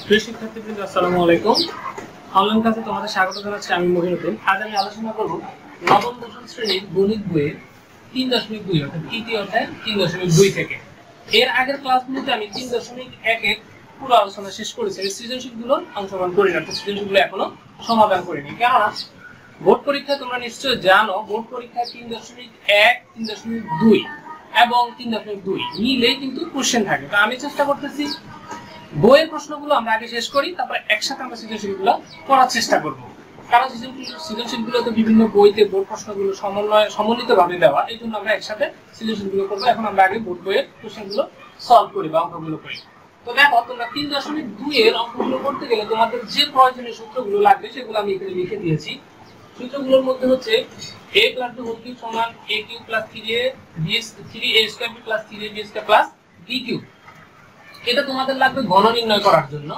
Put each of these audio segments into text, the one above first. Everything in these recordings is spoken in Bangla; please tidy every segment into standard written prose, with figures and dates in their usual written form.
প্রিয় শিক্ষার্থীবৃন্দ, আসসালামু আলাইকুম। অনলাইন ক্লাসে তোমাদের স্বাগত জানাচ্ছি। আমি মহিনুদ্দিন। আজ আমি আলোচনা করব নবম দশম শ্রেণীর গণিত বইয়ের 3.2 অর্থাৎ তৃতীয় অধ্যায় 3.2 থেকে। এর আগের ক্লাসগুলোতে আমি 3.1 পুরো আলোচনা শেষ করেছি। সৃজনশীলগুলো অংশগ্রহণ করিনি, অর্থাৎ সৃজনশীলগুলো এখনো সমাধান করিনি। কেননা বোর্ড পরীক্ষায় তোমরা নিশ্চয়ই জানো, বোর্ড পরীক্ষায় 3.1, 3.2 এবং 3.2 মিলেই কিন্তু কোশ্চেন থাকে। তো আমি চেষ্টা করতেছি বইয়ের প্রশ্নগুলো আমরা আগে শেষ করি, তারপর একসাথে আমরা সৃজনশীলগুলো করার চেষ্টা করব। কারণ সৃজনশীলগুলো তো বিভিন্ন বইতে বোর্ড প্রশ্নগুলো সমন্বিতভাবে দেওয়া, এই জন্য আমরা একসাথে সৃজনশীলগুলো করবো। এখন আমরা আগে বোর্ড বইয়ের কোশ্চেনগুলো সলভ করি বা অঙ্কগুলো করি। তো দেখো, তোমরা 3.2 এর অঙ্কগুলো করতে গেলে তোমাদের যে প্রয়োজনীয় সূত্রগুলো লাগবে সেগুলো আমি এখানে লিখে দিয়েছি। সূত্রগুলোর মধ্যে হচ্ছে a + b হোল কিউব সমান a cube + 3a square b + 3ab square b cube. এটা তোমাদের লাগবে ঘন নির্ণয় করার জন্য,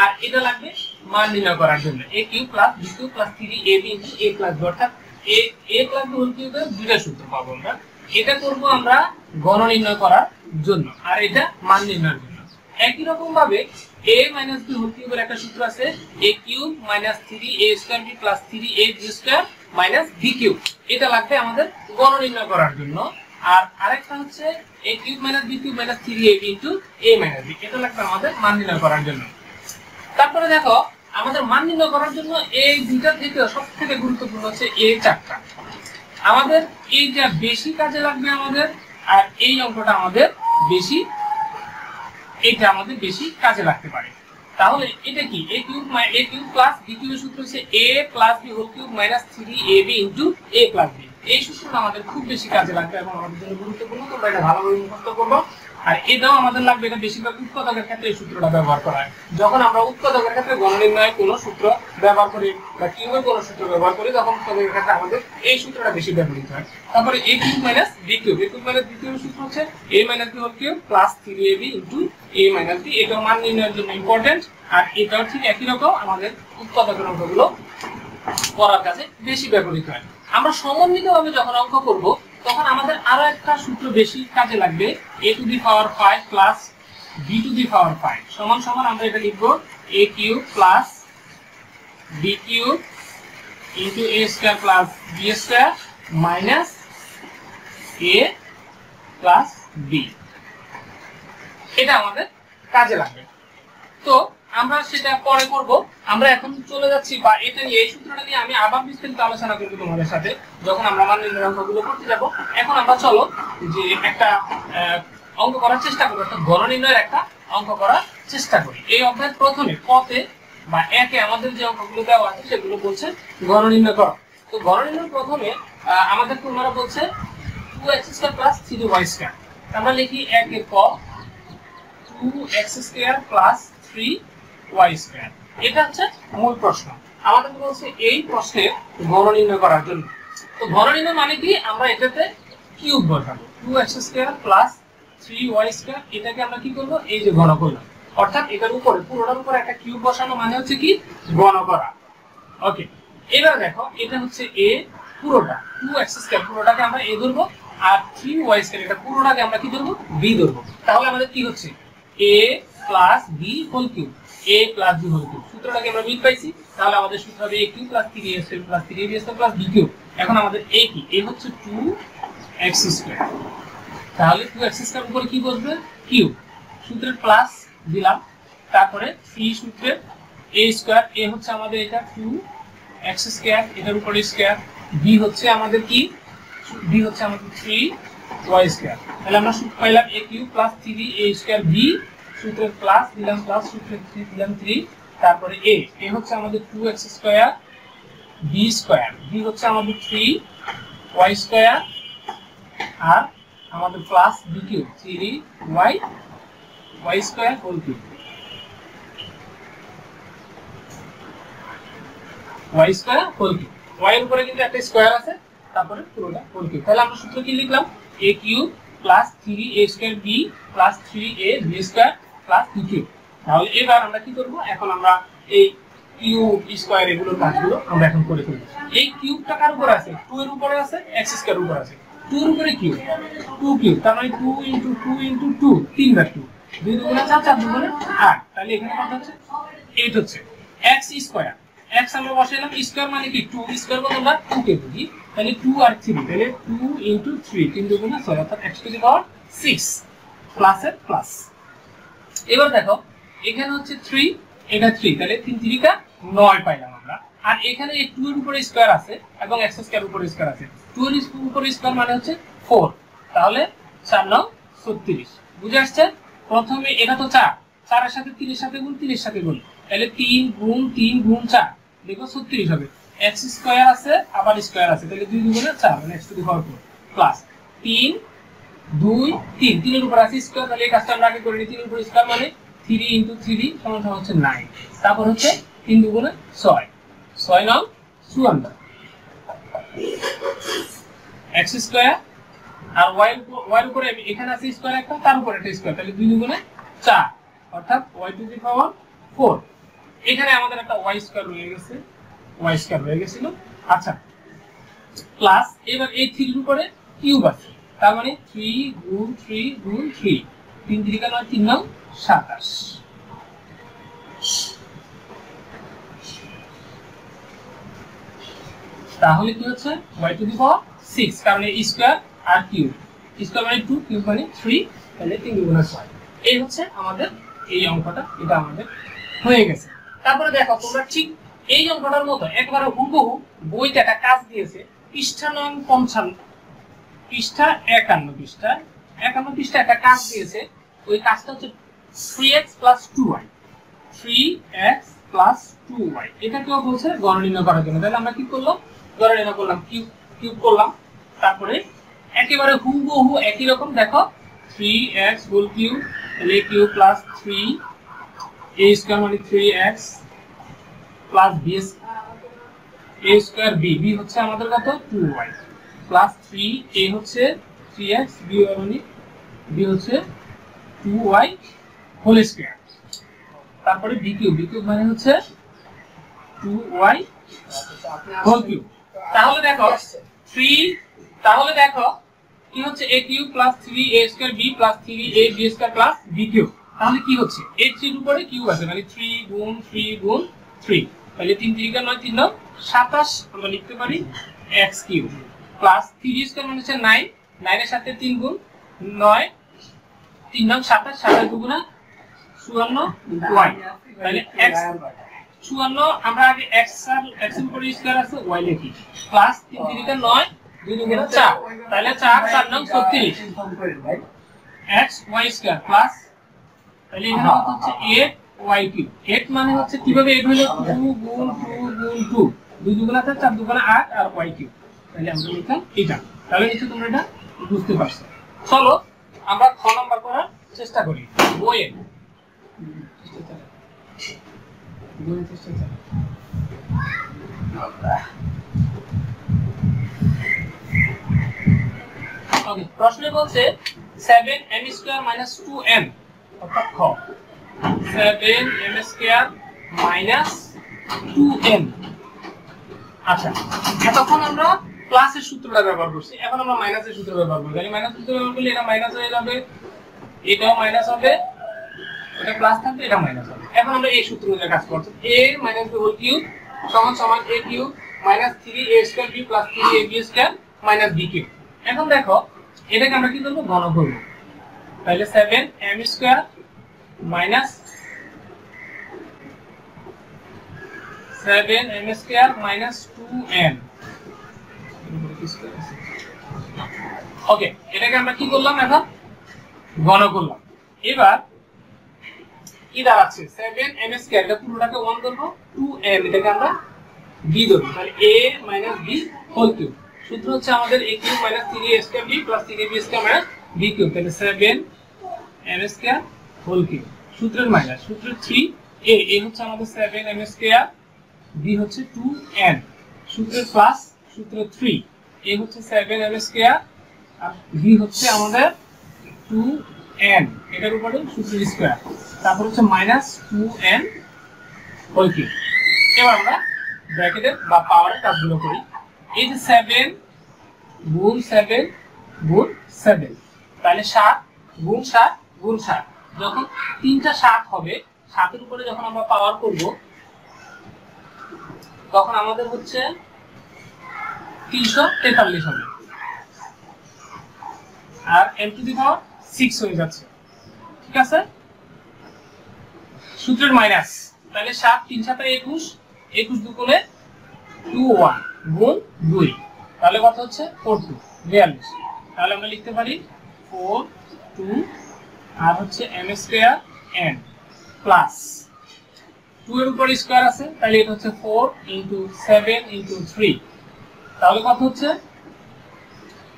আর এটা লাগবে মান নির্ণয় করার জন্য। a cube + b cube + 3ab * a + b, অর্থাৎ a + b হোল কিউবের দুইটা সূত্র পাবো আমরা। এটা করব আমরা ঘন নির্ণয় করার জন্য, আর এটা মান নির্ণয়ের জন্য। একই রকম ভাবে a - b হোল কিউবের একটা সূত্র আছে, a cube - 3a square b + 3ab square - b cube. এটা লাগবে আমাদের ঘন নির্ণয় করার জন্য। আর আরেকটা হচ্ছে a cube - b cube - 3ab * a - b, এটা লাগবে আমাদের মান নির্ণয় করার জন্য। তারপরে দেখো, আমাদের মান নির্ণয় করার জন্য এই দুইটা থেকে সবথেকে গুরুত্বপূর্ণ হচ্ছে এই চারটা। আমাদের এইটা বেশি কাজে লাগবে আমাদের, আর এই অঙ্কটা আমাদের বেশি, এটা আমাদের বেশি কাজে লাগতে পারে। তাহলে এটা কি? a কিউব + b কিউবের সূত্র হচ্ছে a + b whole cube - 3ab * a + b। এই সূত্রটা আমাদের খুব বেশি কাজে লাগবে এবং আমাদের জন্য গুরুত্বপূর্ণ। তোমরা এটা ভালোভাবে মুখস্থ করবে। আর এটাও আমাদের লাগবে, এটা বেশিরভাগ উৎপাদকের ক্ষেত্রে এই সূত্রটা ব্যবহার করা হয়। যখন আমরা উৎপাদকের ক্ষেত্রে ঘন নির্ণয়ের কোনো সূত্র ব্যবহার করি বা কিউবের কোনো সূত্র ব্যবহার করি, তখন উৎপাদকের ক্ষেত্রে আমাদের এই সূত্রটা বেশি ব্যবহৃত হয়। তারপরে a cube - b cube, a cube - b কিউবের সূত্র হচ্ছে a - b whole cube + 3ab * a - b। এটা মান নির্ণয়ের জন্য ইম্পর্টেন্ট, আর এটাও ঠিক একই রকম আমাদের উৎপাদকের অঙ্কগুলো করার কাজে বেশি ব্যবহৃত হয়। আমরা সমন্বিতভাবে যখন অঙ্ক করব, তখন আমাদের আরো একটা সূত্র বেশি কাজে লাগবে, a⁵ প্লাস b⁵ সমান সমান আমরা এটা লিখব a cube plus b cube into a square plus b square minus a plus b। এটা আমাদের কাজে লাগবে। তো আমরা সেটা পরে করব। আমরা এখন চলে যাচ্ছি, বা এটা নিয়ে, এই সূত্রটা নিয়ে আমি আবার বিস্তারিত আলোচনা করব তোমাদের সাথে যখন আমরা মান নির্ণয়ের অঙ্কগুলো করতে যাব। এখন আমরা চলো যে একটা অঙ্ক করার চেষ্টা করি, অর্থাৎ ঘন নির্ণয়ের একটা অঙ্ক করার চেষ্টা করি। এই অধ্যায়ের প্রথমে কতে বা একে আমাদের যে অঙ্কগুলো দেওয়া আছে সেগুলো বলছে ঘন নির্ণয় করো। তো ঘন নির্ণয় প্রথমে আমাদের তোমরা বলছে 2x² + 3y²। আমরা লিখি একে ক 2x² + 3y²। এটা হচ্ছে মূল প্রশ্ন। আমাদের বলছে এই প্রশ্নের ঘন নির্ণয় করার জন্য। তো ঘন নির্ণয় মানে কি? আমরা এটাতে কিউব বসাবো, 2x² + 3y²। এটাকে আমরা কি করব? এই যে ঘন করলাম, অর্থাৎ এটার উপরে, পুরোটার উপরে একটা কিউব বসানো মানে হচ্ছে কি? ঘন করা। ওকে, এবার দেখো, এটা হচ্ছে a পুরোটা, 2x² পুরোটাকে আমরা a ধরবো, আর 3y² এটা পুরোটাকে আমরা কি ধরবো? b ধরবো। তাহলে আমাদের কি হচ্ছে? a + b whole cube, a + b whole cube. সূত্রটাকে আমরা মিল পাইছি। তাহলে আমাদের সূত্র হবে a cube + 3a² + 3ab² + b cube. এখন আমাদের a কি? a হচ্ছে 2x²। তাহলে 2x² উপরে কি বসবে? কিউব। সূত্রের প্লাস দিলাম, তারপরে 3 সূত্রের a², a হচ্ছে আমাদের এটা 2x², এটার উপরে স্কয়ার। b হচ্ছে আমাদের কি? b হচ্ছে আমাদের 3y²। তাহলে আমরা সূত্র পাইলাম a কিউব + 3a² b, সূত্রের প্লাস দিলাম প্লাস, সূত্রের 3 দিলাম 3, তারপরে a হচ্ছে আমাদের 2x² b², b হচ্ছে আমাদের 3y², আর আমাদের plus b cube 3y² whole cube, y² whole cube. y এর উপরে কিন্তু একটা স্কয়ার আছে, তারপরে পুরোটা হোল কিউব। তাহলে আমরা সূত্র কি লিখলাম? a cube + 3a² b + 3ab² + b cube. তাহলে এবার আমরা কি করব? এখন আমরা এই কিউব স্কয়ার এগুলোর কাজগুলো আমরা এখন করে ফেলব। এই কিউবটা কার উপরে আছে? 2 এর উপরে আছে, x² এর উপরে আছে। 2 এর উপরে কিউব, 2 কিউব, তার মানে 2 * 2 * 2 3 বার 2। 2 দুগুণে 4, 4 দুগুণে 8, তাহলে এখানে কত হচ্ছে 8 হচ্ছে। x স্কয়ার, x আমরা বসাইলাম, স্কয়ার মানে কি 2, স্কয়ার বলতে আমরা 2 কে বুঝি, তাহলে 2 আর 3, তাহলে 2 * 3, 3 দুগুণে 6, অর্থাৎ x টু দি পাওয়ার 6 প্লাসের প্লাস। এবার দেখো এখানে হচ্ছে 3, এটা 3, তাহলে 3 3 কা 9 পাইলাম আমরা। আর এখানে এই 2 এর উপরে স্কয়ার আছে এবং x স্কয়ার উপরে স্কয়ার আছে, 2 এর উপরে স্কয়ার মানে হচ্ছে 4, তাহলে 4 9 36। বুঝে আসছে? প্রথমে এটা তো 4, 4 এর সাথে 3 এর সাথে গুণ, 3 এর সাথে গুণ, তাহলে 3 গুণ 3 গুণ 4, দেখো 36 হবে। x স্কয়ার আছে আবার স্কয়ার আছে, তাহলে 2 দুগুণে 4, মানে x to the power 4 plus 3 2 3, 3 এর উপর আছে স্কয়ার, তাহলে এই কাজটা আমরা আগে করে নিই। 3 এর উপর স্কয়ার মানে 3 * 3 সমান হচ্ছে 9, তারপর হচ্ছে 3 দুগুণে 6, 6 9 54, x স্কয়ার আর y এর উপরে এখানে আছে স্কয়ার একটা, তার উপরে একটা স্কয়ার, তাহলে 2 দুগুণে 4, অর্থাৎ y টু দি পাওয়ার 4। এখানে আমাদের একটা y স্কয়ার রয়ে গেছে, y স্কয়ার রয়ে গেছিল। আচ্ছা, প্লাস এবার এই 3 এর উপরে কিউব আছে, তার মানে 3 গুণ 3 গুণ 3, 3 3 কা 9, 3 9 27, তাহলে কি হচ্ছে y টু দি পাওয়ার 6, কারণ এই স্কয়ার আর কিউব, স্কয়ার মানে 2, কিউব মানে 3, তাহলে 3 গুণ 6। এই হচ্ছে আমাদের এই অঙ্কটা, এটা আমাদের হয়ে গেছে। তারপরে দেখো তোমরা ঠিক এই অঙ্কটার মতো একবারে হুবহু বইতে একটা কাজ দিয়েছে, পৃষ্ঠা নং 55, পৃষ্ঠা 51 পৃষ্ঠা একটা কাজ দিয়েছে। ওই কাজটা হচ্ছে 3x + 2y, 3x + 2y, এটা কেউ বলছে গড় নির্ণয় করার জন্য। তাহলে আমরা কি করলাম, গড় নির্ণয় করলাম, কিউব করলাম, তারপরে একেবারে হুবহু একই রকম দেখো 3x হোল কিউব, তাহলে কিউব প্লাস 3 a স্কয়ার মানে 3x plus b a square b, b হচ্ছে আমাদের কত 2y প্লাস 3 a হচ্ছে 3x, b মানে b হচ্ছে 2y হোল স্কয়ার, তারপরে b কিউব মানে হচ্ছে 2y হোল কিউব। তাহলে দেখো 3, তাহলে দেখো কি হচ্ছে a cube plus 3a square b plus 3a b square plus b cube. তাহলে কি হচ্ছে a 3 এর উপরে কিউব আছে, মানে 3 গুণ 3 গুণ 3, তাহলে 3 3 কা 9, 3 9 27, আমরা লিখতে পারি x কিউব প্লাস 3 স্কয়ার মানে হচ্ছে 9, 9 এর সাথে 3 গুণ 9, 3 9 27, 27 দুগুণে 54 y, তাহলে x 54, আমরা আগে x এর উপরে স্কয়ার আছে y লিখি, প্লাস 3 3 কা 9, 2 দুগুণে 4, তাহলে 4 4 9 36 x y স্কয়ার প্লাস, তাহলে এখানে কত হচ্ছে 8y কিউব। 8 মানে হচ্ছে কিভাবে 8 হলো 2 গুণ 2 গুণ 2, 2 দুগুণে 4 দুগুণে 8 আর y কিউব, তাহলে আমরা লিখলাম এটা। তাহলে নিশ্চয়ই তোমরা এটা বুঝতে পারছো। চলো আমরা খ নাম্বার করার চেষ্টা করি। বইয়ে ওকে, প্রশ্নে বলছে 7m² - 2m, অর্থাৎ খ 7m² - 2m। আচ্ছা, এতক্ষণ আমরা প্লাসের সূত্রটা ব্যবহার করছি, এখন আমরা মাইনাসের সূত্র ব্যবহার করব। তাহলে মাইনাস সূত্র ব্যবহার করলে এটা মাইনাস হয়ে যাবে, এটাও মাইনাস হবে, এটা প্লাস থাকবে, এটা মাইনাস হবে। এখন আমরা এই সূত্র অনুযায়ী কাজ করব, a - b হোল কিউব সমান সমান a cube minus 3a² b plus 3ab² b cube. এখন দেখো এটাকে আমরা কি করব, ঘন করব। তাহলে 7m² মাইনাস 2m, ওকে, এটাকে আমরা কি করলাম, এখন ঘন করলাম। এবার কি দাঁড়াচ্ছে 7m², এটা পুরোটাকে 1 ধরব, 2m এটাকে আমরা b ধরব, তাহলে a - b হোল কিউব। সূত্র হচ্ছে আমাদের a cube minus 3a² b plus 3ab² b cube, তাহলে 7m² হোল কিউব। সূত্রের মাইনাস, সূত্রের 3a, a হচ্ছে আমাদের 7m², b হচ্ছে 2m, সূত্রের প্লাস, সূত্রের 3, a হচ্ছে 7m² আর b হচ্ছে আমাদের 2m, এটার উপরে সূত্রের স্কয়ার, তারপর হচ্ছে মাইনাস 2m হোল কিউব। এবার আমরা ব্র্যাকেটের বা পাওয়ারের কাজগুলো করি। এই যে 7 গুণ 7 গুণ 7, তাহলে 7 গুণ 7 গুণ 7, যখন 3টা 7 হবে, 7 এর উপরে যখন আমরা পাওয়ার করব তখন আমাদের হচ্ছে 343 হবে, আর n টু দি পাওয়ার 6 হয়ে যাচ্ছে। ঠিক আছে, সূত্রের মাইনাস, তাহলে 7 3 7 21, 21 দুগুণে 21 গুণ 2, তাহলে কত হচ্ছে 42 42। তাহলে আমরা লিখতে পারি 4 2 আর হচ্ছে m স্কয়ার n প্লাস 2 এর উপর স্কয়ার আছে, তাহলে এটা হচ্ছে 4 ইনটু 7 ইনটু 3, তাহলে কত হচ্ছে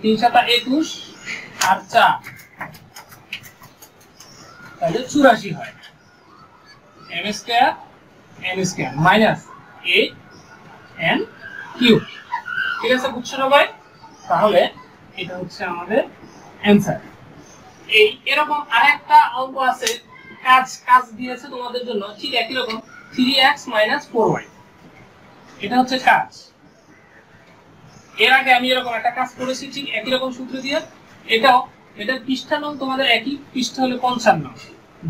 3 7 21 আর 4, তাহলে 84 হয়। m square n square minus 8 n cube. ঠিক আছে, বুঝছো সবাই? তাহলে এটা হচ্ছে আমাদের অ্যানসার। এই এরকম আরেকটা অঙ্ক আছে, কাজ দিয়েছে তোমাদের জন্য ঠিক একই রকম, 3x 4y, এটা হচ্ছে কাজ। এর আগে আমি এরকম একটা কাজ করেছি ঠিক একই রকম সূত্র দিয়ে, এটার পৃষ্ঠা নাম তোমাদের একই, পৃষ্ঠা হলো 55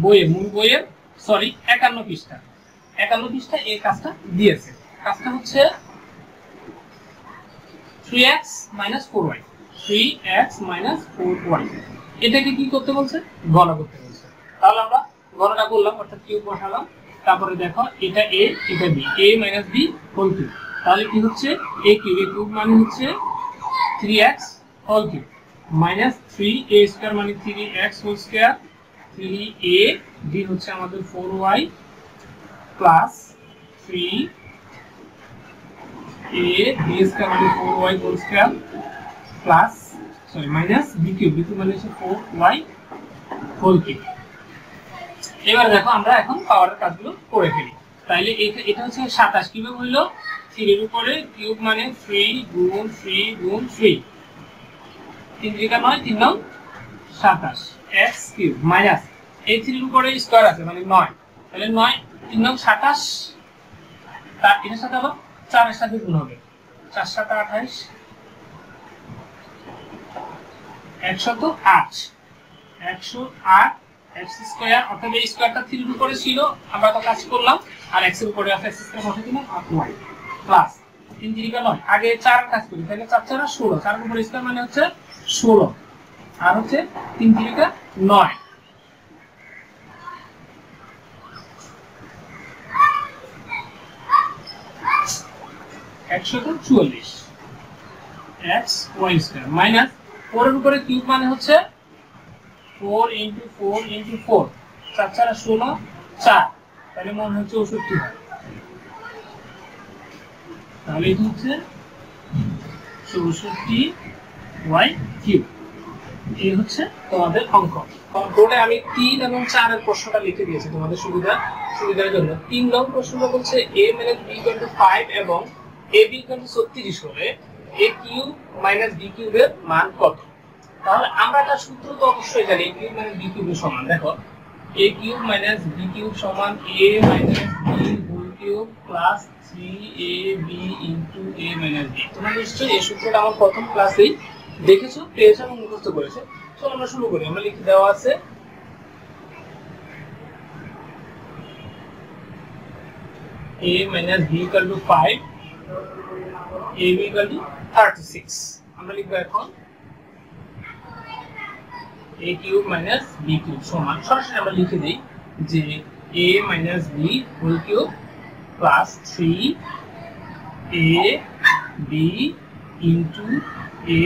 বইয়ে, মূল বইয়ের 51 পৃষ্ঠা, 51 পৃষ্ঠা এই কাজটা দিয়েছে। কাজটা হচ্ছে 3x 4y, 3x 4y, এটাকে কি করতে বলছে? গণ করতে বলছে। তাহলে আমরা গণনা করলাম, অর্থাৎ কিউব বসালাম, তারপরে দেখো এটা a এটা b, a b whole cube, তাহলে কি হচ্ছে a কিউব মানে হচ্ছে 3x whole cube minus 3a square মানে 3x whole square, 3a b হচ্ছে আমাদের 4y plus 3a b square মানে 4y whole square plus minus b cube মানে হচ্ছে 4y হোল কিউব। এবার দেখো আমরা এখন পাওয়ারের কাজগুলো করে ফেলি। তাইলে এটা হচ্ছে 27, কিভাবে হলো? 3 এর উপরে কিউব মানে 3 গুণ 3 গুণ 3, 3 3 9 3 9 27 x কিউব মাইনাস এই 3 এর উপরে স্কয়ার আছে মানে 9, তাহলে 9 3 9 27, তার এর সাথে আবার 4 এর সাথে গুণ হবে, 4 7 28 108 108 x স্কয়ার, অর্থাৎ এই স্কয়ারটা 3 এর উপরে ছিল, আমরা তো কাজ করলাম, আর x এর উপরে আছে x স্কয়ার বসে দিলাম আর y প্লাস 3 3 9, আগে 4 কাজ করি, তাহলে 4 4 16, 4 এর উপরে স্কয়ার মানে হচ্ছে 16, আর হচ্ছে 3 3 9, একশো 44 x y স্কয়ার মাইনাস 4 এর উপরে কিউব মানে হচ্ছে 4 ইনটু 4 ইনটু 4, 4 4 16 4, তাহলে মনে হচ্ছে 64 হয়, তাহলে এটা হচ্ছে 64 y কিউব। এই হচ্ছে তোমাদের অঙ্ক। বোর্ডে আমি 3 এবং 4 এর প্রশ্নটা লিখে দিয়েছি তোমাদের সুবিধার জন্য। 3 নং প্রশ্নটা বলছে a b 5 এবং ab 36 হলে a কিউব b কিউবের মান কত? তাহলে আমরা একটা সূত্র তো অবশ্যই জানি, a কিউব b কিউবের সমান, দেখো a কিউব b কিউব সমান a b whole cube plus 3ab into a b। তোমরা নিশ্চয়ই এই সূত্রটা আমার প্রথম ক্লাসেই দেখেছো, পেয়েছো এবং মুখস্থ করেছো। চলো আমরা শুরু করি। আমরা লিখে দেওয়া আছে a b equal to 5, ab equal to 36। আমরা লিখবো এখন a কিউব b কিউব সমান, সরাসরি আমরা লিখে দেই যে a b whole cube plus 3ab into a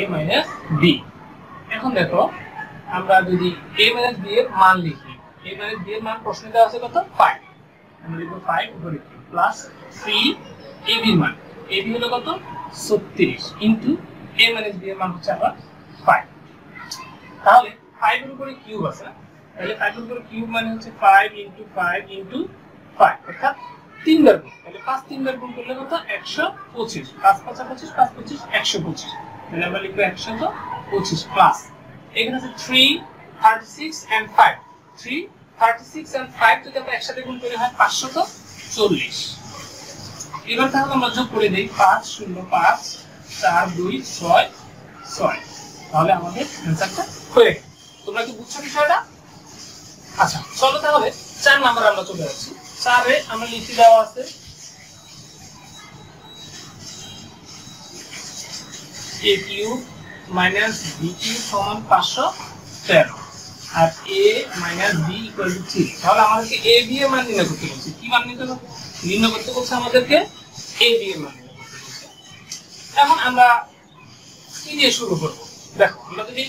b। এখন দেখো আমরা যদি a b এর মান লিখি, a b এর মান প্রশ্নে দেওয়া আছে কত? 5, আমরা লিখবো 5 উপরে প্লাস 3ab এর মান, ab হলো কত? 36 ইনটু a b এর মান হচ্ছে আবার 5। তাহলে 5 এর উপরে কিউব আছে, তাহলে 5 এর উপরে কিউব মানে হচ্ছে 5 ইনটু 5 ইনটু 5, অর্থাৎ 3 বার গুণ, তাহলে 5 3 বার গুণ করলে কত? 125, 5 5 25 5 25 125, তাহলে আমরা লিখবো 125 প্লাস এখানে আছে 3 36 and 5, 3 36 and 5 যদি আমরা একসাথে গুণ করি হয় 540। এবার তাহলে আমরা যোগ করে দেই 5 0 5 4 2 6 6, তাহলে আমাদের অ্যানসারটা হয়ে গেল। তোমরা কি বুঝছো বিষয়টা? আচ্ছা চলো তাহলে 4 নাম্বার আমরা চলে যাচ্ছি। 4 এ আমরা লিখে দেওয়া আছে a cube minus b cube সমান 513 আর a minus b equal two 3। তাহলে আমাদেরকে a b এর মান নির্ণয় করতে বলছে। কি মান নির্ণয় করতে বলছে আমাদেরকে? a b এর মান নির্ণয় করতে বলছে। এখন আমরা কি দিয়ে শুরু করব? দেখো আমরা যদি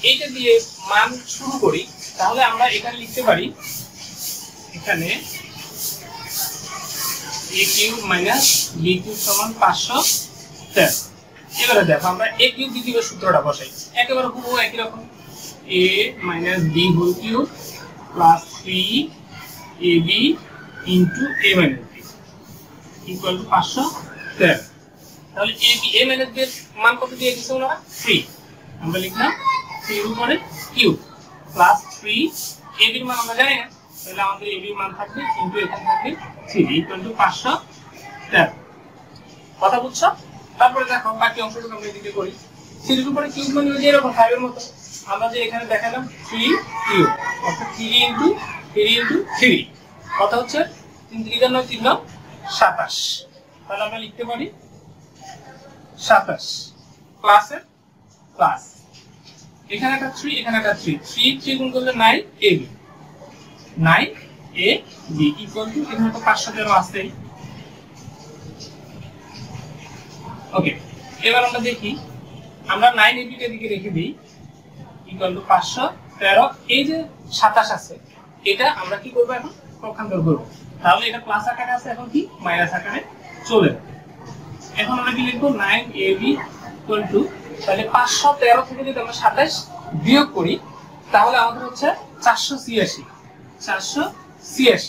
এইটা দিয়ে মান শুরু করি তাহলে আমরা এখানে লিখতে পারি এখানে a cube minus b cube সমান 513। এবারে দেখো আমরা a কিউব b কিউবের সূত্রটা বসাই, একেবারে পুরো একই রকম a minus b whole cube plus 3ab into a minus b equal to 513। তাহলে a মাইনাস b এর মান কত দিয়ে দিয়েছে ওরা? 3। আমরা লিখলাম 3 এর উপরে কিউব প্লাস 3 ab এর মান আমরা জানি না, তাহলে আমাদের ab এর মান থাকবে ইনটু এখানে থাকবে 3 ইকুয়াল টু 513। কথা বুঝছো? তারপরে দেখো বাকি অংশটুকু আমরা এদিকে করি। 3 এর উপরে কিউব মানে যে এরকম 5 এর মতো, আমরা যে এখানে দেখালাম 3 কিউব অর্থাৎ 3 ইনটু 3 কত হচ্ছে? 3 3 9 3 9 27। তাহলে আমরা লিখতে পারি 27 প্লাসের প্লাস এখানে একটা 3 এখানে একটা 3 গুণ করলে 9ab 9ab ইকুয়াল টু এখানে তো 513 আছে। ওকে, এবার আমরা দেখি আমরা 9ab কে দিকে রেখে দিই ইকুয়াল টু 513। এই যে 27 আছে এটা আমরা কি করব? এখন পক্ষান্তর করব। তাহলে এটা প্লাস আকারে আছে, এখন কি মাইনাস আকারে চলে যাবে। এখন আমরা কি লিখব? 9ab ইকুয়াল টু তাহলে 513 থেকে যদি আমরা 27 বিয়োগ করি তাহলে আমাদের হচ্ছে 486।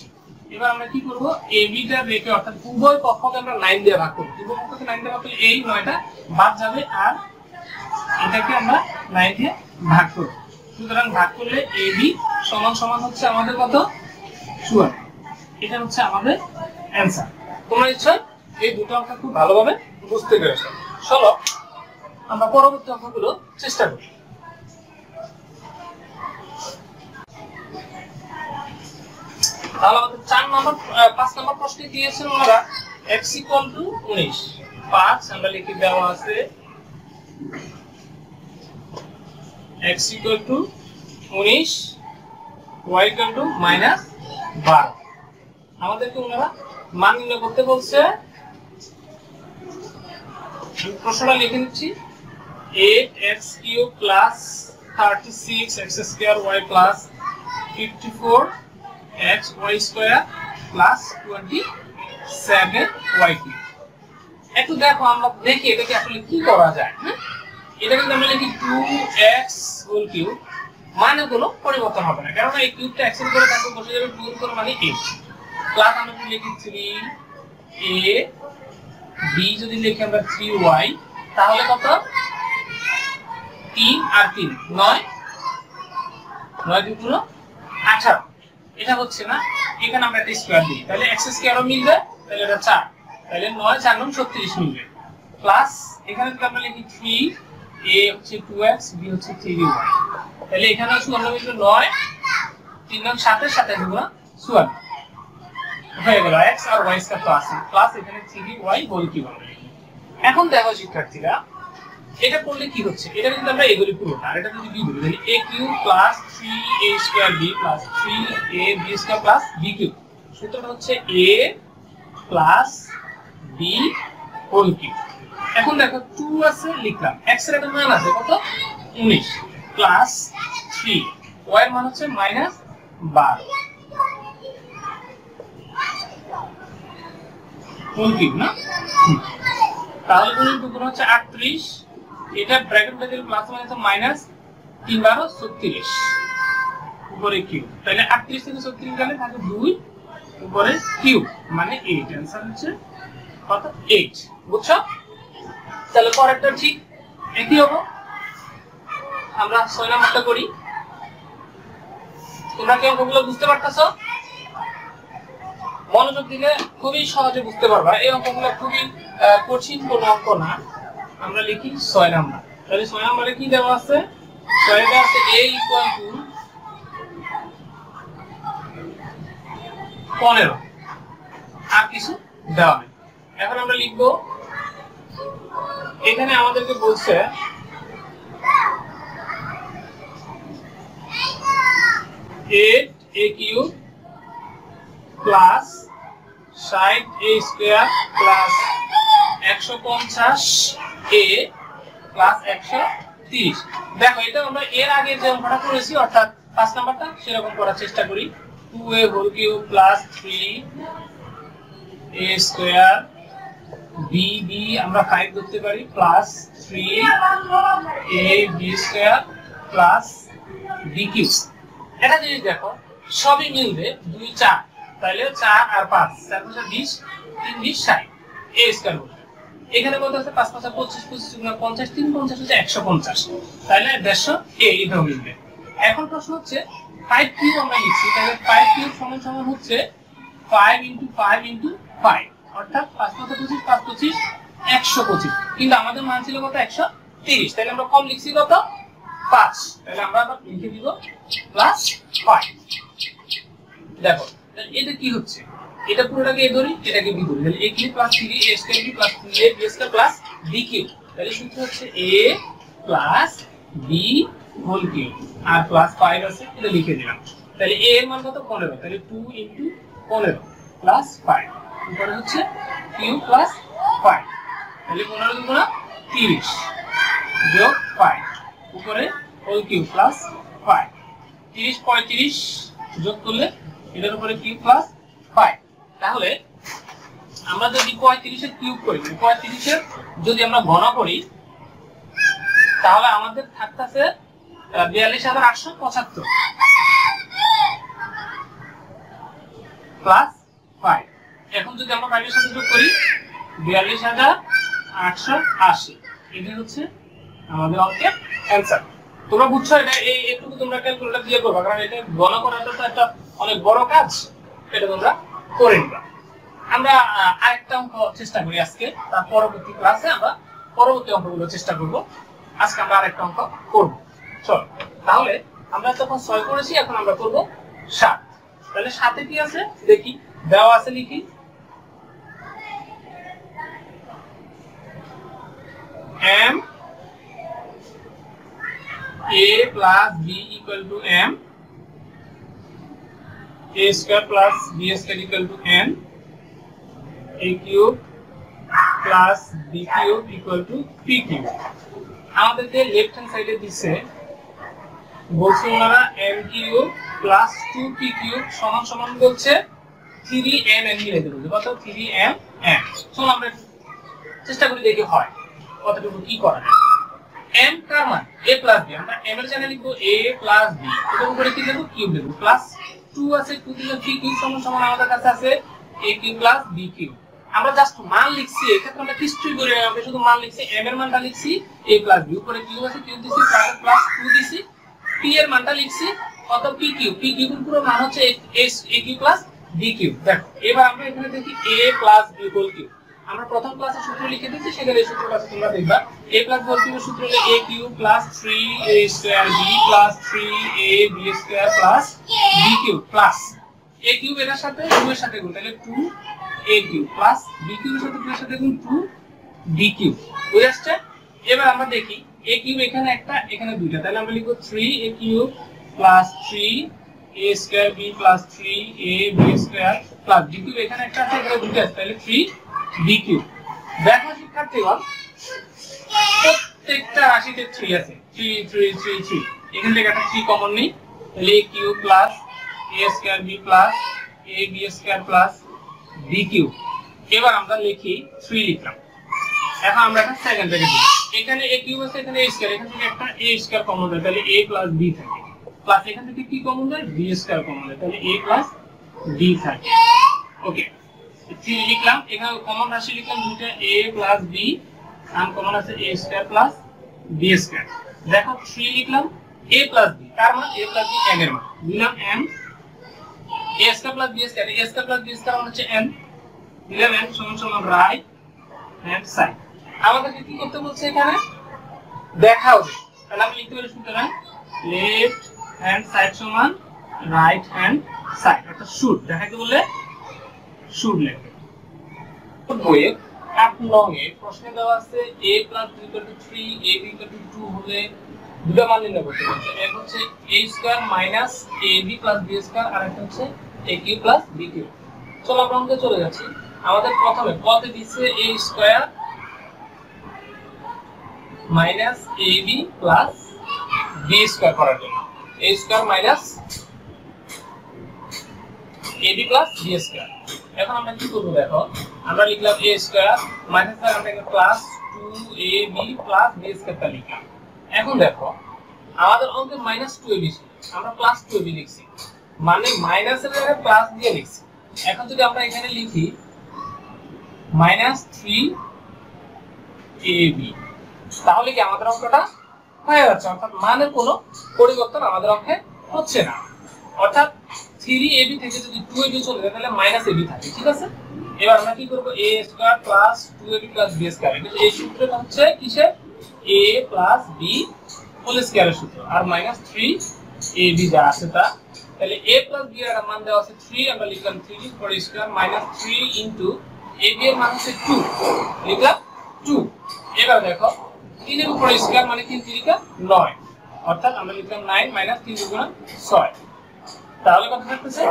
এবার আমরা কি করব? ab টা রেখে অর্থাৎ উভয় পক্ষকে আমরা 9 দিয়ে ভাগ করব। উভয় পক্ষকে 9 দিয়ে ভাগ করলে এই 9টা বাদ যাবে আর এটাকে আমরা 9 দিয়ে ভাগ করব। সুতরাং ভাগ করলে ab সমান সমান হচ্ছে আমাদের কত? 54। এটা হচ্ছে আমাদের অ্যানসার। তোমরা নিশ্চয়ই এই দুটো অঙ্ক খুব ভালোভাবে বুঝতে পেরেছো। চলো আমরা পরবর্তী অঙ্কগুলো চেষ্টা করি। তাহলে আমাদের 5 নম্বর প্রশ্নে দিয়েছেন ওরা x ইকুয়াল টু 19। 5 আমরা লিখে দেওয়া আছে x equal two 19 y equal to -12। আমাদেরকে ওনারা মান নির্ণয় করতে বলছে। প্রশ্নটা লিখে নিচ্ছি 8x cube plus 36x square y plus 54x y square plus 27y cube. একটু দেখো আমরা দেখি এটাকে আসলে কি করা যায়। এটা কিন্তু আমরা লিখি 2x হোল কিউব, মানে কোনো পরিবর্তন হবে না কারণ এই কিউবটা x এর উপরে থাকবে, বসে যাবে 2 এর উপরে মানে 8 প্লাস আমরা কি লিখি 3a b যদি লিখি আমরা 3y তাহলে কত? 3 আর 3 9 9 দুগুণ 18। এটা হচ্ছে না, এখানে আমরা একটা স্কয়ার দিই তাহলে x স্কয়ারও মিলবে, তাহলে এটা 4, তাহলে 9 4 9 36 মিলবে। প্লাস এখানে যদি আমরা লিখি 3a হচ্ছে 2x b হচ্ছে 3y তাহলে এখানে শুধু আমরা মিলবে 9 3 9 27 27 দুগুণ 54 হয়ে গেল। x আর y স্কয়ার তো আছে প্লাস এখানে 3y হোল কিউব। এখন দেখো শিক্ষার্থীরা এটা করলে কি হচ্ছে? এটা কিন্তু আমরা এগুলি পুরোটা, আর এটা যদি b বলি তাহলে a cube plus 3a square b plus 3ab square plus b cube. সূত্রটা হচ্ছে a plus b whole cube. এখন দেখো 2 আছে লিখলাম, x এর একটা মান আছে কত? 19 প্লাস 3 y এর মান হচ্ছে -12 হোল কিউব না। তাহলে কোন টুকরো হচ্ছে 38, এটা ব্র্যাকেট মধ্যে প্লাস মানে মাইনাস 3 12 36 উপরে কিউব, তাহলে 38 থেকে 36 গেলে থাকে 2 উপরে কিউব মানে 8। आंसर হচ্ছে কত? 8। বুঝছো? তাহলে পরেরটা ঠিক একই হবে। আমরা 6 নাম্বারটা করি। তোমরা কি অঙ্কগুলো বুঝতে পারতাছো? মনোযোগ দিলে খুবই সহজে বুঝতে পারবা। এই অঙ্কগুলো খুবই কঠিন কোনো অঙ্ক না। আমরা লিখি 6 নাম্বার। তাহলে 6 নম্বরে কি দেওয়া আছে? 6 এ আছে a = 15 আর কিছু দেওয়া নেই। এখন আমরা লিখবো এখানে আমাদেরকে বলছে 8a³ plus 60a² plus 150a plus 130। দেখো এটা আমরা এর আগে যে অঙ্কটা করেছি অর্থাৎ 5 নাম্বারটা সেরকম করার চেষ্টা করি। 2a³ প্লাস 3a² b আমরা 5 ধরতে পারি প্লাস 3ab² প্লাস bq। এটা যদি দেখো সবই মিলবে 2 4, তাহলে 4 আর 5 4 5 20 3 20 60 a² বলতে। এখানে বলতে আছে 5 5 25 25 50 3 50 হচ্ছে 150, তাহলে 150 এইভাবে মিলবে। এখন প্রশ্ন হচ্ছে 5³ আমরা লিখছি, তাহলে 5³ সমান হচ্ছে 5 × 5 × 5, অর্থাৎ 5 5 25 5 25 125, কিন্তু আমাদের মান ছিল কত 130, তাহলে আমরা কম লিখছি কত 5, তাহলে আমরা আবার লিখে দিব প্লাস 5। দেখো এটা কি হচ্ছে, এটা পুরোটাকে এ ধরি এটাকে বি ধরি, তাহলে a³ plus 3a² plus 3ab² plus bq, তাহলে সূত্র হচ্ছে a plus b whole cube আর প্লাস 5 আছে এটা লিখে দিলাম। তাহলে a এর মান কত 15, তাহলে 2 × 15 প্লাস 5, উপরে হচ্ছে কিউব প্লাস 5, তাহলে 15 × 30 যোগ 5 উপরে হোল কিউব প্লাস 5, 30 35 যোগ করলে এটার উপরে কিউব প্লাস 5। তাহলে আমরা যদি 35 এর কিউব করি, 35 এর যদি আমরা ঘন করি তাহলে আমাদের থাকতেছে 42875 প্লাস 5। এখন যদি আমরা 5 এর সাথে যোগ করি 42880, এটা হচ্ছে আমাদের অঙ্কের অ্যানসার। তোমরা বুঝছো এটা এইটুকু তোমরা ক্যালকুলেটর দিয়ে করবা, কারণ এটা গণনা করাটা তো একটা অনেক বড় কাজ, এটা তোমরা করে নিবা। আমরা আরেকটা অঙ্ক চেষ্টা করি আজকে, তার পরবর্তী ক্লাসে আমরা পরবর্তী অঙ্কগুলো চেষ্টা করব। আজকে আমরা আরেকটা অঙ্ক করব। চল তাহলে আমরা তখন 6 করেছি, এখন আমরা করব 7। তাহলে 7 এ কি আছে দেখি, দেওয়া আছে লিখি m a plus b equal to m, a² plus b² equal to n, a³ plus b³ equal to p³। আমাদেরকে লেফট হ্যান্ড সাইডে দিছে বলছে ওনারা m³ plus 2p³ সমান সমান বলছে 3mn মিলাইতে বলছে, কত 3mn। চলো আমরা চেষ্টা করি দেখি হয় কতটুকু কি করা যায়। m কার মান a plus b, আমরা m এর জায়গায় লিখব a plus b, এর উপরে কি দেব কিউব দেব, প্লাস 2 আছে 2 দিলে p³ সমান সমান আমাদের কাছে আছে a³ plus b³। আমরা জাস্ট মান লিখছি, এক্ষেত্রে আমরা কিছুই করি না, আমরা শুধু মান লিখছি, m এর মানটা লিখছি a plus b, উপরে কিউব আছে কিউব দিছি প্লাস 2 দিছি, p এর মানটা লিখছি কত p³ এর পুরো মান হচ্ছে a³ plus b³। দেখো এবার আমরা এখানে দেখি a plus b whole cube, আমরা প্রথম ক্লাসে সূত্র লিখে দিয়েছি, সেখানে এই সূত্রটা তোমরা দেখবা a plus whole cube এর সূত্র হলো a³ plus 3a² b plus 3ab² plus b³ plus a³ এর সাথে 2 এর সাথে গুণ, তাহলে 2a³ plus b³ এর সাথে 2 এর সাথে গুণ 2b³ বুঝে আসছে। এবার আমরা দেখি a³ এখানে একটা এখানে দুইটা, তাহলে আমরা লিখব 3a³ plus 3a² b plus 3ab² plus b³ এখানে একটা আছে এখানে দুইটা আছে, তাহলে 3b³। দেখো শিক্ষার্থীগণ প্রত্যেকটা রাশিতে 3 আছে, 3 3 3 3, এখান থেকে একটা 3 কমন নেই, তাহলে a³ plus a² b plus ab² plus b³। এবার আমরা লিখি 3 লিখলাম। এখন আমরা একটা সেকেন্ড ব্র্যাকেট দিই, এখানে a³ আছে এখানে a², এখান থেকে একটা a² কমন দেয়, তাহলে a plus b থাকে, প্লাস এখান থেকে কি কমন দেয় b² কমন দেয়, তাহলে a plus b থাকে। ওকে 3 লিখলাম, এখানে কমন রাশি লিখলাম দুটো a plus b, আনকমন আছে a² plus b²। দেখো 3 লিখলাম a plus b, তার মানে a plus b n এর মান দিলাম n, a² plus b², a² plus b² মান হচ্ছে n, দিলাম n সমান সমান রাইট হ্যান্ড সাইড। আমাদেরকে কি করতে বলছে এখানে দেখাও, তাহলে আমি লিখতে পারি সুতরাং লেফট হ্যান্ড সাইড সমান রাইট হ্যান্ড সাইড, অর্থাৎ শুড দেখাইতে বললে সুদ লেখে। বইয়ে 8 নং এ প্রশ্নে দেওয়া আছে a + b = 3 ab = 2 হলে দুটো মান নির্ণয় করতে বলছে। এক হচ্ছে a² - ab + b² আর একটা হচ্ছে aq + bq। চলো আমরা অঙ্কে চলে যাচ্ছি। আমাদের প্রথমে কত দিছে a² - ab + b² করার জন্য a² - ab + b²। এখন আমরা কি করব দেখো, আমরা লিখলাম a² মাইনাস আমরা একটা প্লাস 2ab + b² টা লিখলাম। এখন দেখো আমাদের অঙ্কে -2ab ছিল, আমরা +2ab লিখছি, মানে মাইনাসের জায়গায় প্লাস দিয়ে লিখছি। এখন যদি আমরা এখানে লিখি -3ab, তাহলে কি আমাদের অঙ্কটা হয়ে যাচ্ছে, অর্থাৎ মানের কোনো পরিবর্তন আমাদের অঙ্কে হচ্ছে না। অর্থাৎ 3ab থেকে যদি 2ab চলে যায় তাহলে -ab থাকে, ঠিক আছে। এবার আমরা কি করব, a² + 2ab + b²। এই সূত্রটা হচ্ছে কিসের, a + b হোল স্কয়ারের সূত্র, আর -3ab যা আছে তা। তাহলে a + b এর মান দেওয়া আছে 3, আমরা লিখলাম 3 পরে স্কয়ার -3 ab এর মান হচ্ছে 2, লিখলাম 2। এবার দেখো 3 এর উপরে স্কয়ার মানে 3 3 = 9, অর্থাৎ আমরা লিখলাম 9 - 3 × 6, তাহলে কত থাকতেছে,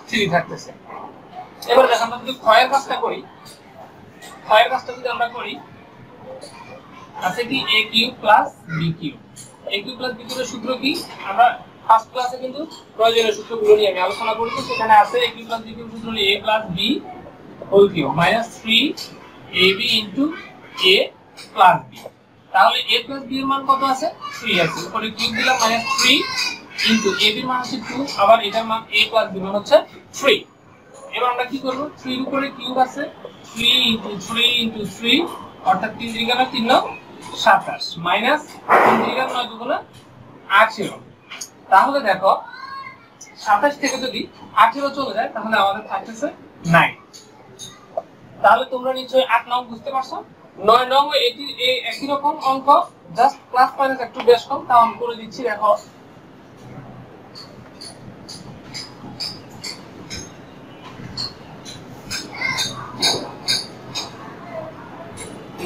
3 থাকতেছে। এবার দেখো আমরা যদি ক্ষয়ের কাজটা করি, ক্ষয়ের কাজটা যদি আমরা করি আছে কি aq + bq। aq + bq এর সূত্র কি, আমরা ফার্স্ট ক্লাসে কিন্তু প্রয়োজনীয় সূত্রগুলো নিয়ে আমি আলোচনা করেছি। সেখানে আছে aq + bq এর সূত্র হলো a + b whole cube -3ab * a + b। তাহলে a + b এর মান কত আছে, 3 আছে, উপরে কিউব দিলাম -3 ab এর মান হচ্ছে 2, আবার এটার মান a + b মান হচ্ছে 3। এবার আমরা কি করব, 3 এর উপরে কিউব আছে 3 × 3 × 3, অর্থাৎ 3 3 × 3 = 27 মাইনাস 3 3 × 9 2 = 18। তাহলে দেখো 27 থেকে যদি 18 চলে যায় তাহলে আমাদের থাকতেছে 9। তাহলে তোমরা নিশ্চয়ই 8 নং বুঝতে পারছো। 9 নং এটি একই রকম অঙ্ক, জাস্ট প্লাস মাইনাস একটু বেশ কম, তাও আমি করে দিচ্ছি। দেখো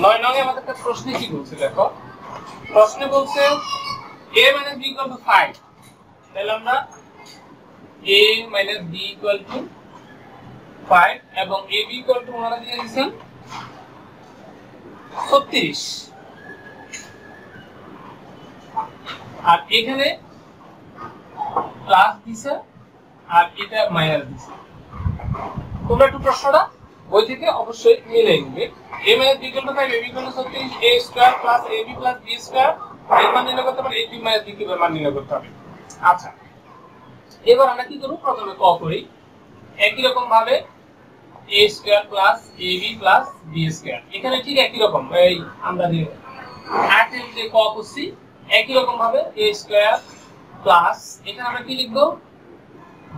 9 নং এ আমাদের একটা প্রশ্ন কি বলছে, দেখো প্রশ্নে বলছে a - b = 5। তাহলে আমরা a - b = 5 এবং ab = ওনারা দিয়ে দিয়েছেন 36, আর এখানে প্লাস দিছে আর এটা মাইনাস দিছে। তোমরা একটু প্রশ্নটা বই থেকে অবশ্যই মিলে নিবে। a - b = 5, ab = 36, a² + ab + b² এর মান নির্ণয় করতে হবে, ab - bq এর মান নির্ণয় করতে হবে। আচ্ছা, এবার আমরা কি করব, প্রথমে ক করি। একই রকম ভাবে a² + ab + b², এখানে ঠিক একই রকম, এই আমরা যে 8 এর যে ক করছি একই রকম ভাবে a² প্লাস এখানে আমরা কি লিখব,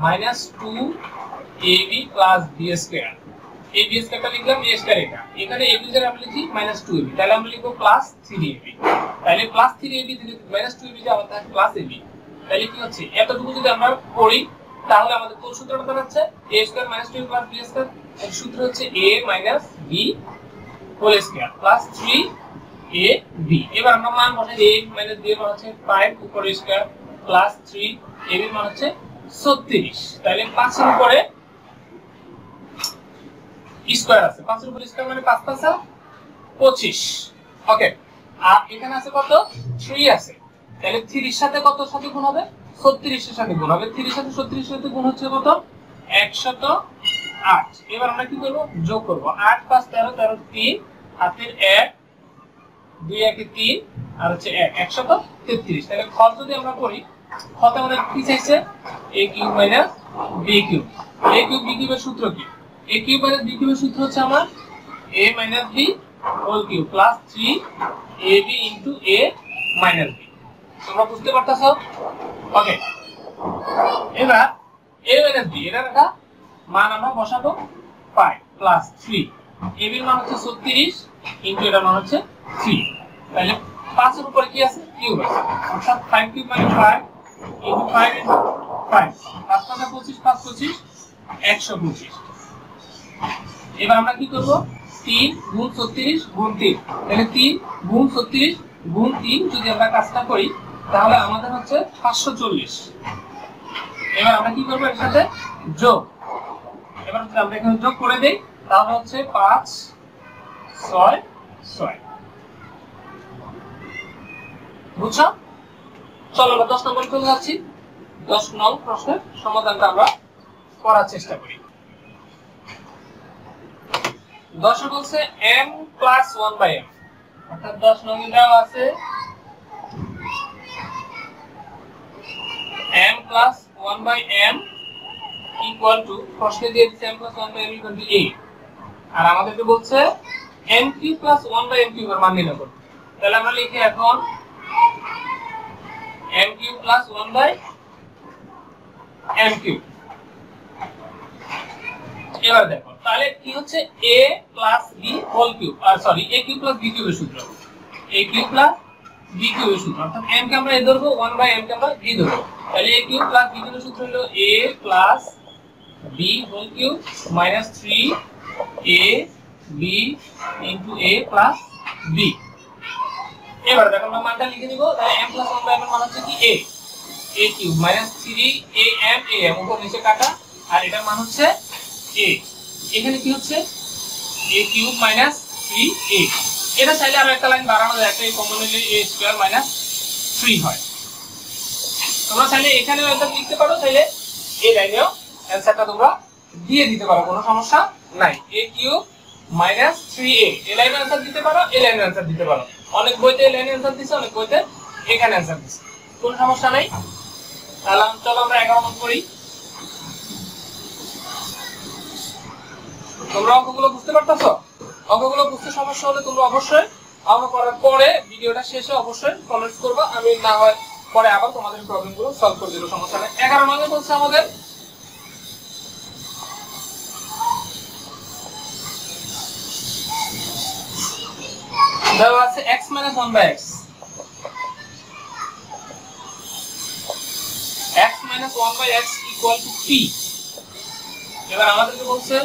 -2ab + b²। এই b² টা লিখলাম, a² এটা, এখানে ab এর আমরা লিখি -2ab, তাহলে আমরা লিখব +3ab। তাহলে +3ab থেকে -2ab যে আমাদের থাকে +ab, তাহলে কি হচ্ছে, এতটুকু যদি আমরা পড়ি তাহলে আমাদের কোন সূত্রটা দাঁড়াচ্ছে, a² - 2ab + b²। এর সূত্র হচ্ছে a - b whole square plus 3ab। এবার আমরা মান বসাই, a - b এর মান হচ্ছে 5 উপরে স্কয়ার প্লাস 3 ab এর মান হচ্ছে 36। তাহলে 5 এর উপরে স্কয়ার আছে, 5 এর উপরে স্কয়ার মানে 5 5 25। ওকে, আর এখানে আছে কত, 3 আছে। তাহলে 3 এর সাথে কত সাথে গুণ হবে, 36 এর সাথে গুণ হবে। 3 এর সাথে 36 এর সাথে গুণ হচ্ছে কত, 108। এবার আমরা কি করব, যোগ করব, 8 5 13 13 3 হাতের 1 2 1 এ 3 আর হচ্ছে 1 133। তাহলে খ যদি আমরা করি, খতে আমাদের কি চাইছে, a³ - b³। a³ b³ এর সূত্র কি, a³ - b³ এর সূত্র হচ্ছে আমার a - b whole cube plus 3ab * a - b। তোমরা বুঝতে পারতেছো? ওকে, এবার a - b এর একটা মান আমরা বসাবো 5 প্লাস 3, ab এর মান হচ্ছে 36 ইনটু এর মান হচ্ছে 3। তাহলে 5 এর উপরে কি আছে, কিউব আছে, অর্থাৎ 5 কিউব মানে 5 ইনটু 5 ইনটু 5 5 5 25 5 25 125। এবার আমরা কি করব 3 গুণ 36 গুণ 3, তাহলে 3 গুণ 36 গুণ 3 যদি আমরা কাজটা করি তাহলে আমাদের হচ্ছে 540। এবার আমরা কি করব এর সাথে যোগ, এবার আমরা এখানে যোগ করে দেই, তাহলে হচ্ছে 5 6 6। বুঝছো? চলো আমরা 10 নম্বর চলে যাচ্ছি। 10 নং প্রশ্নের সমাধানটা আমরা করার চেষ্টা করি। 10 বলছে m প্লাস 1/m, অর্থাৎ 10 নং দেওয়া আছে m plus 1/m equal to, প্রশ্নে দিয়ে দিচ্ছে m plus 1/m equal to a, আর আমাদেরকে বলছে m cube plus 1/m cube এর মান নির্ণয় করতে। তাহলে আমরা লিখি এখন m cube plus 1/m cube. এবার দেখো তাহলে কি হচ্ছে a plus b whole cube, আর sorry a cube plus b কিউবের সূত্র, a কিউব প্লাস b কিউবের সূত্র, অর্থাৎ m কে আমরা a ধরবো, 1/m কে আমরা b ধরবো। তাহলে a কিউব প্লাস b কিউবের সূত্র হলো a plus b whole cube minus 3 a b into a plus b। এবার দেখো আমরা মানটা লিখে নিব, তাহলে m প্লাস 1/m এর মান হচ্ছে কি a কিউব মাইনাস 3 am উপর নিচে কাটা, আর এটার মান হচ্ছে a। এখানে কি হচ্ছে a কিউব মাইনাস 3a। এটা চাইলে আর একটা লাইন বাড়ানো যায়, একটা কমন নিলে a স্কয়ার মাইনাস 3 হয়। তোমরা চাইলে এখানেও অ্যানসার লিখতে পারো, চাইলে এই লাইনেও অ্যানসারটা তোমরা দিয়ে দিতে পারো, কোনো সমস্যা নাই। a কিউব মাইনাস 3a এই লাইনে অ্যানসার দিতে পারো, এই লাইনে অ্যানসার দিতে পারো। অনেক বইতে এই লাইনে অ্যানসার দিছে, অনেক বইতে এখানে অ্যানসার দিছে, কোনো সমস্যা নাই। তাহলে চলো আমরা 11 নম্বর করি। তোমরা অঙ্কগুলো বুঝতে পারতেছো? অঙ্কগুলো বুঝতে সমস্যা হলে তোমরা অবশ্যই অঙ্ক করার পরে ভিডিওটা শেষে অবশ্যই কমেন্টস করবা, আমি না হয় পরে আবার তোমাদের প্রবলেমগুলো সলভ করে দেব, সমস্যা নেই। 11 নম্বরে বলছে আমাদের দেওয়া আছে x - 1/x, x - 1/x equal to p। এবার আমাদেরকে বলছে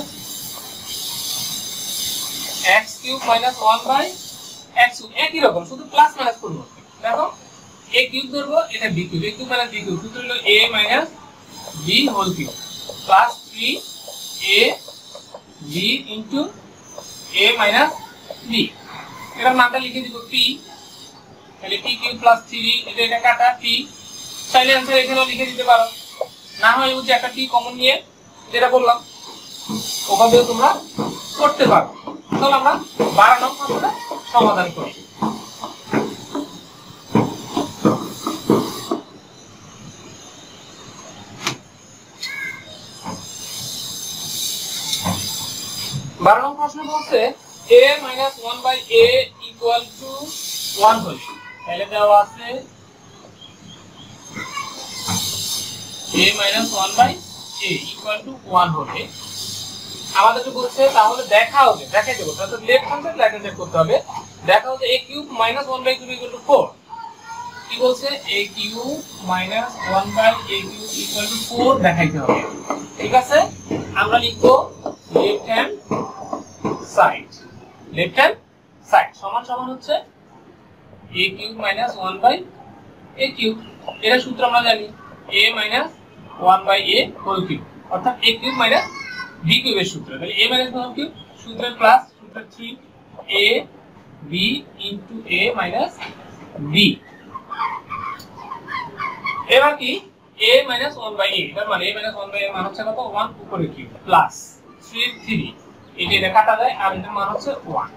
x কিউব মাইনাস 1/x একই রকম, শুধু প্লাস মাইনাস পরিবর্তন। দেখো a কিউব ধরবো, এটা b cube, a cube minus b cube, সূত্র হলো a minus b whole cube plus 3a b into a minus b। এটার মানটা লিখে দিব p, তাহলে p কিউব প্লাস 3, এটা কাটা p, চাইলে অ্যানসার এখানেও লিখে দিতে পারো, না হয় ওই যে একটা p কমন নিয়ে যেটা বললাম ওভাবেও তোমরা করতে পারো। চলো আমরা 12 নং প্রশ্নটা সমাধান করি। প্রশ্ন বলছে a minus 1/a equal to 1 হলে, তাহলে দেওয়া আছে a minus 1/a equal to 1 হলে আমাদেরকে বলছে তাহলে দেখাও যে, দেখাই দেবো, তাহলে left hand side right hand side করতে হবে। দেখাও যে a cube minus 1/cube equal to 4। কি বলছে a cube minus 1/a cube equal to 4 দেখাইতে হবে। ঠিক আছে, আমরা লিখবো left hand side, left hand side সমান সমান হচ্ছে a cube minus 1/a cube। এর সূত্র আমরা জানি a minus 1/a whole cube, অর্থাৎ a cube minus b cube এর সূত্র। তাহলে a minus 1 cube সূত্রের প্লাস সূত্র 3a b into a minus b। এবার কি a minus 1/a, এর মানে a minus 1/a এর মান হচ্ছে কত 1 উপরে কিউব প্লাস 3 এটা কাটা যায় আর এর মান হচ্ছে 1।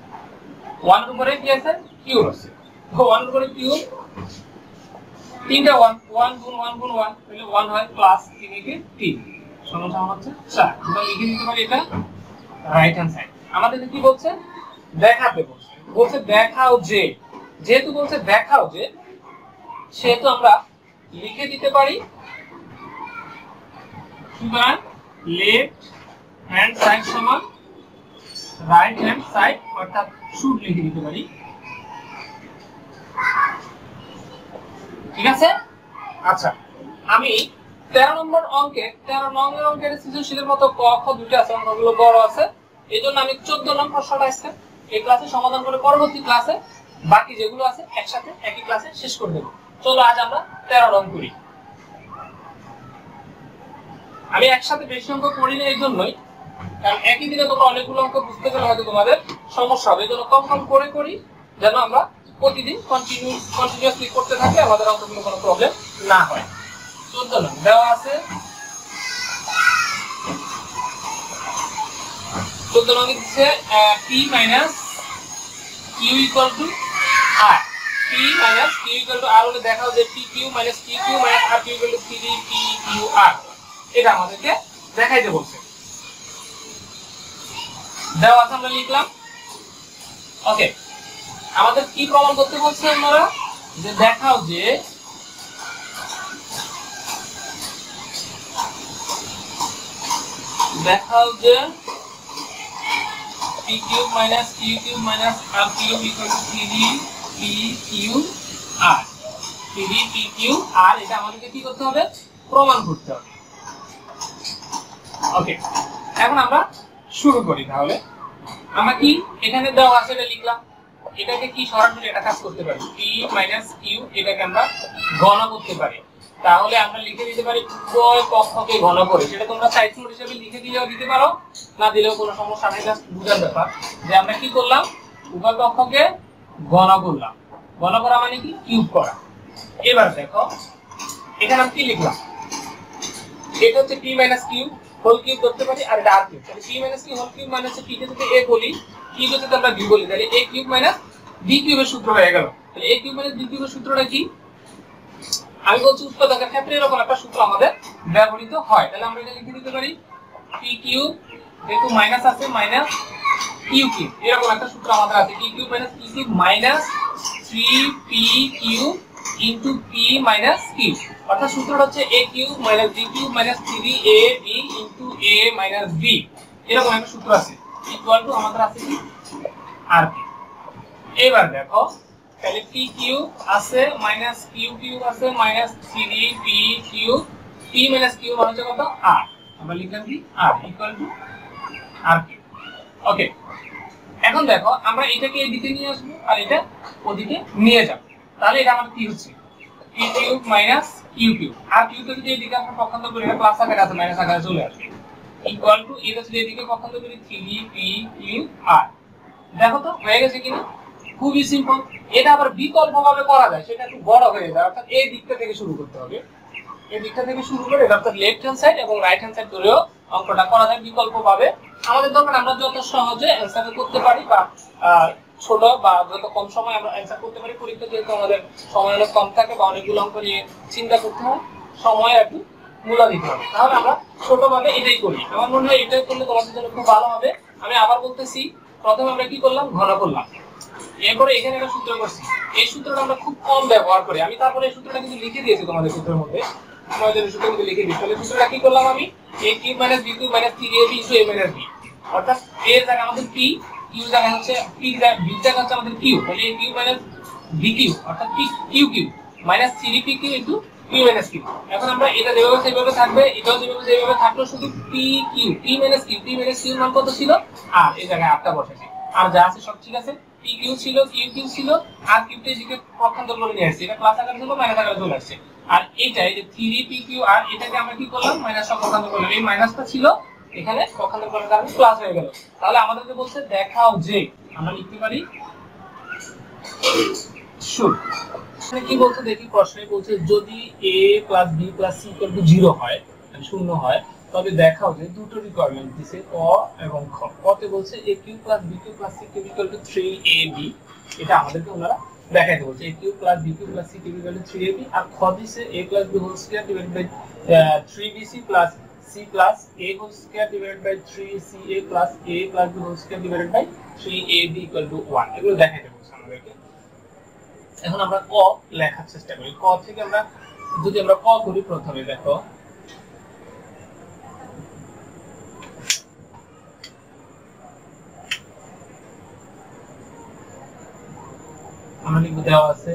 1 এর উপরে কি আছে কিউব আছে, তো 1 এর উপরে কিউব তিনটা 1 1 গুণ 1 গুণ 1 তাহলে 1 হয় প্লাস 3 কে 3 সমান সমান হচ্ছে 4। আমরা লিখে দিতে পারি এটা রাইট হ্যান্ড সাইড। আমাদের কি বলছে দেখাতে বলছে, বলছে দেখাও যে, যেহেতু বলছে দেখাও যে সেহেতু আমরা লিখে দিতে পারি সুতরাং লেফট হ্যান্ড সাইড সমান রাইট হ্যান্ড সাইড, অর্থাৎ শুড লিখে দিতে পারি। ঠিক আছে, আচ্ছা আমি 13 নম্বর অঙ্কে 13 নম্বর অঙ্কের সৃজনশীলের মতো ক খ দুটো আছে, অঙ্কগুলো বড় আছে, এই জন্য আমি 14 নং প্রশ্নটা আজকে এই ক্লাসে সমাধান করে পরবর্তী ক্লাসে বাকি যেগুলো আছে একসাথে একই ক্লাসে শেষ করে দেব। চলো আজ আমরা 13 নং করি। আমি একসাথে বেশি অঙ্ক করি না এই জন্যই, কারণ একই দিনে তোমরা অনেকগুলো অঙ্ক বুঝতে গেলে হয়তো তোমাদের সমস্যা হবে। এই জন্য কম কম করে করি, যেন আমরা প্রতিদিন কন্টিনিউয়াসলি করতে থাকি, আমাদের অঙ্কগুলো কোনো প্রবলেম না হয়। 14 নং দেওয়া আছে, 14 নং দিচ্ছে p minus q equal to r। p minus q equal to r হলে দেখাও যে pq minus qq minus rq equal to 3pqr। এটা আমাদেরকে দেখাইতে বলছে। দেওয়া আছে, আমরা লিখলাম। ওকে, আমাদের কি প্রমাণ করতে বলছে আমরা, যে দেখাও যে pq minus qq minus rq equal to 3pqr। 3pqr এটা আমাদেরকে কি করতে হবে, প্রমাণ করতে হবে। ওকে, এখন আমরা শুরু করি। তাহলে আমরা কি এখানে দেওয়া আছে এটা লিখলাম, এটাকে কি সরাসরি এটা কাজ করতে পারি, p minus q এটাকে আমরা ঘন করতে পারি। তাহলে আমরা লিখে দিতে পারি উভয় পক্ষকে ঘন করে। সেটা তোমরা সাইড নোট হিসেবে লিখে দিলেও দিতে পারো, না দিলেও কোনো সমস্যা নেই, জাস্ট বুঝার ব্যাপার যে আমরা কি করলাম, উভয় পক্ষকে ঘন করলাম। ঘন করা মানে কি, কিউব করা। এবার দেখো এখানে আমি কি লিখলাম, এটা হচ্ছে p minus q whole cube করতে পারি, আর এটা r কিউব। তাহলে p minus q whole cube মানে হচ্ছে p কে যদি a বলি, q কে যদি আমরা b বলি, তাহলে a কিউব মাইনাস b কিউবের সূত্র হয়ে গেল। তাহলে a কিউব মাইনাস b কিউবের সূত্রটা কি, আমি বলছি উৎপাদকের ক্ষেত্রে এরকম একটা সূত্র আমাদের ব্যবহৃত হয়। তাহলে আমরা এটা লিখে দিতে পারি p কিউব, যেহেতু মাইনাস আছে মাইনাস q কিউব, এরকম একটা সূত্র আমাদের আছে, p cube minus q cube minus 3p cube into p minus q। অর্থাৎ সূত্রটা হচ্ছে a cube minus b cube minus 3ab into a minus b, এরকম একটা সূত্র আছে, ইকুয়াল টু আমাদের আছে কি r কিউব। এবার দেখো তাহলে p কিউব আছে মাইনাস q কিউব আছে minus 3p cube, p minus q মানে হচ্ছে কত, r। আমরা লিখলাম কি r equal to r cube. Okay, এখন দেখো আমরা এটাকে এদিকে নিয়ে আসবো আর এটা ওদিকে নিয়ে যাব। তাহলে এটা আমাদের কি হচ্ছে, p cube minus q cube, আর q কে যদি এদিকে আমরা পক্ষান্তর করি, এটা প্লাস আকারে আছে মাইনাস আকারে চলে আসবে, ইকুয়াল টু এটা যদি এদিকে পক্ষান্তর করি 3p কিউব r। দেখো তো হয়ে গেছে কিনা, খুবই সিম্পল। এটা আবার বিকল্পভাবে করা যায়, সেটা একটু বড় হয়ে যায়, অর্থাৎ এই দিকটা থেকে শুরু করতে হবে, এই দিকটা থেকে শুরু করে অর্থাৎ লেফট হ্যান্ড সাইড এবং রাইট হ্যান্ড সাইড ধরেও অঙ্কটা করা যায় বিকল্পভাবে। আমাদের দরকার আমরা যত সহজে অ্যানসার করতে পারি, বা ছোট বা যত কম সময় আমরা অ্যানসার করতে পারি। পরীক্ষা যেহেতু আমাদের সময় অনেক কম থাকে বা অনেকগুলো অঙ্ক নিয়ে চিন্তা করতে হয়, সময় একটু মূল্য দিতে হবে, তাহলে আমরা ছোটভাবে এটাই করি। আমার মনে হয় এটাই করলে তোমাদের জন্য খুব ভালো হবে। আমি আবার বলতেছি, প্রথমে আমরা কি করলাম, ঘন করলাম, এরপরে এখানে একটা সূত্র করছি। এই সূত্রটা আমরা খুব কম ব্যবহার করি, আমি তারপরে এই সূত্রটা কিন্তু লিখে দিয়েছি তোমাদের সূত্রের মধ্যে, তোমাদের সূত্র কিন্তু লিখে দিয়েছি। তাহলে সূত্রটা কি করলাম আমি, a cube minus b cube minus 3ab into a minus b, অর্থাৎ a এর জায়গা আমাদের p, q এর জায়গা হচ্ছে p, b এর জায়গা হচ্ছে আমাদের q। তাহলে a cube minus b cube অর্থাৎ p q cube minus 3p cube into p minus q। এখন আমরা এটা যেভাবে সেভাবে থাকবে, এটাও যেভাবে সেভাবে থাকলো, শুধু p q, p minus q, p minus q এর মান কত ছিল, আর এই জায়গায় আটটা বসেছে, আর যা আছে সব ঠিক আছে। p কিউব ছিল, q কিউব ছিল, আর কিউবটা এদিকে পক্ষান্তর করে নিয়ে আসছে, এটা প্লাস আকারে ছিল মাইনাস আকারে চলে আসছে। আর এইটা এই যে 3pq আর এটাকে আমরা কি করলাম, মাইনাস সব পক্ষান্তর করলাম, এই মাইনাসটা ছিল এখানে পক্ষান্তর করার কারণে প্লাস হয়ে গেল। তাহলে আমাদেরকে বলছে দেখাও যে, আমরা লিখতে পারি শুড। এখানে কি বলছে দেখি, প্রশ্নে বলছে যদি a + b + c = 0 হয়, মানে শূন্য হয়, তবে দেখাও যে দুটো রিকোয়ারমেন্ট দিছে ক এবং খ। কতে বলছে a cube + b cube + c cube = 3ab, এটা আমাদেরকে ওনারা দেখাইতে বলছে a cube + b cube + c cube = 3ab। আর খ দিছে a + b whole square divided by 3bc + c + a whole square divided by 3ca + a + b whole square divided by 3ab = 1। এগুলো দেখাইতে বলছে আমাদেরকে। এখন আমরা ক লেখার চেষ্টা করি। ক থেকে আমরা যদি আমরা ক করি, প্রথমে দেখো আমরা লিখব, দেওয়া আছে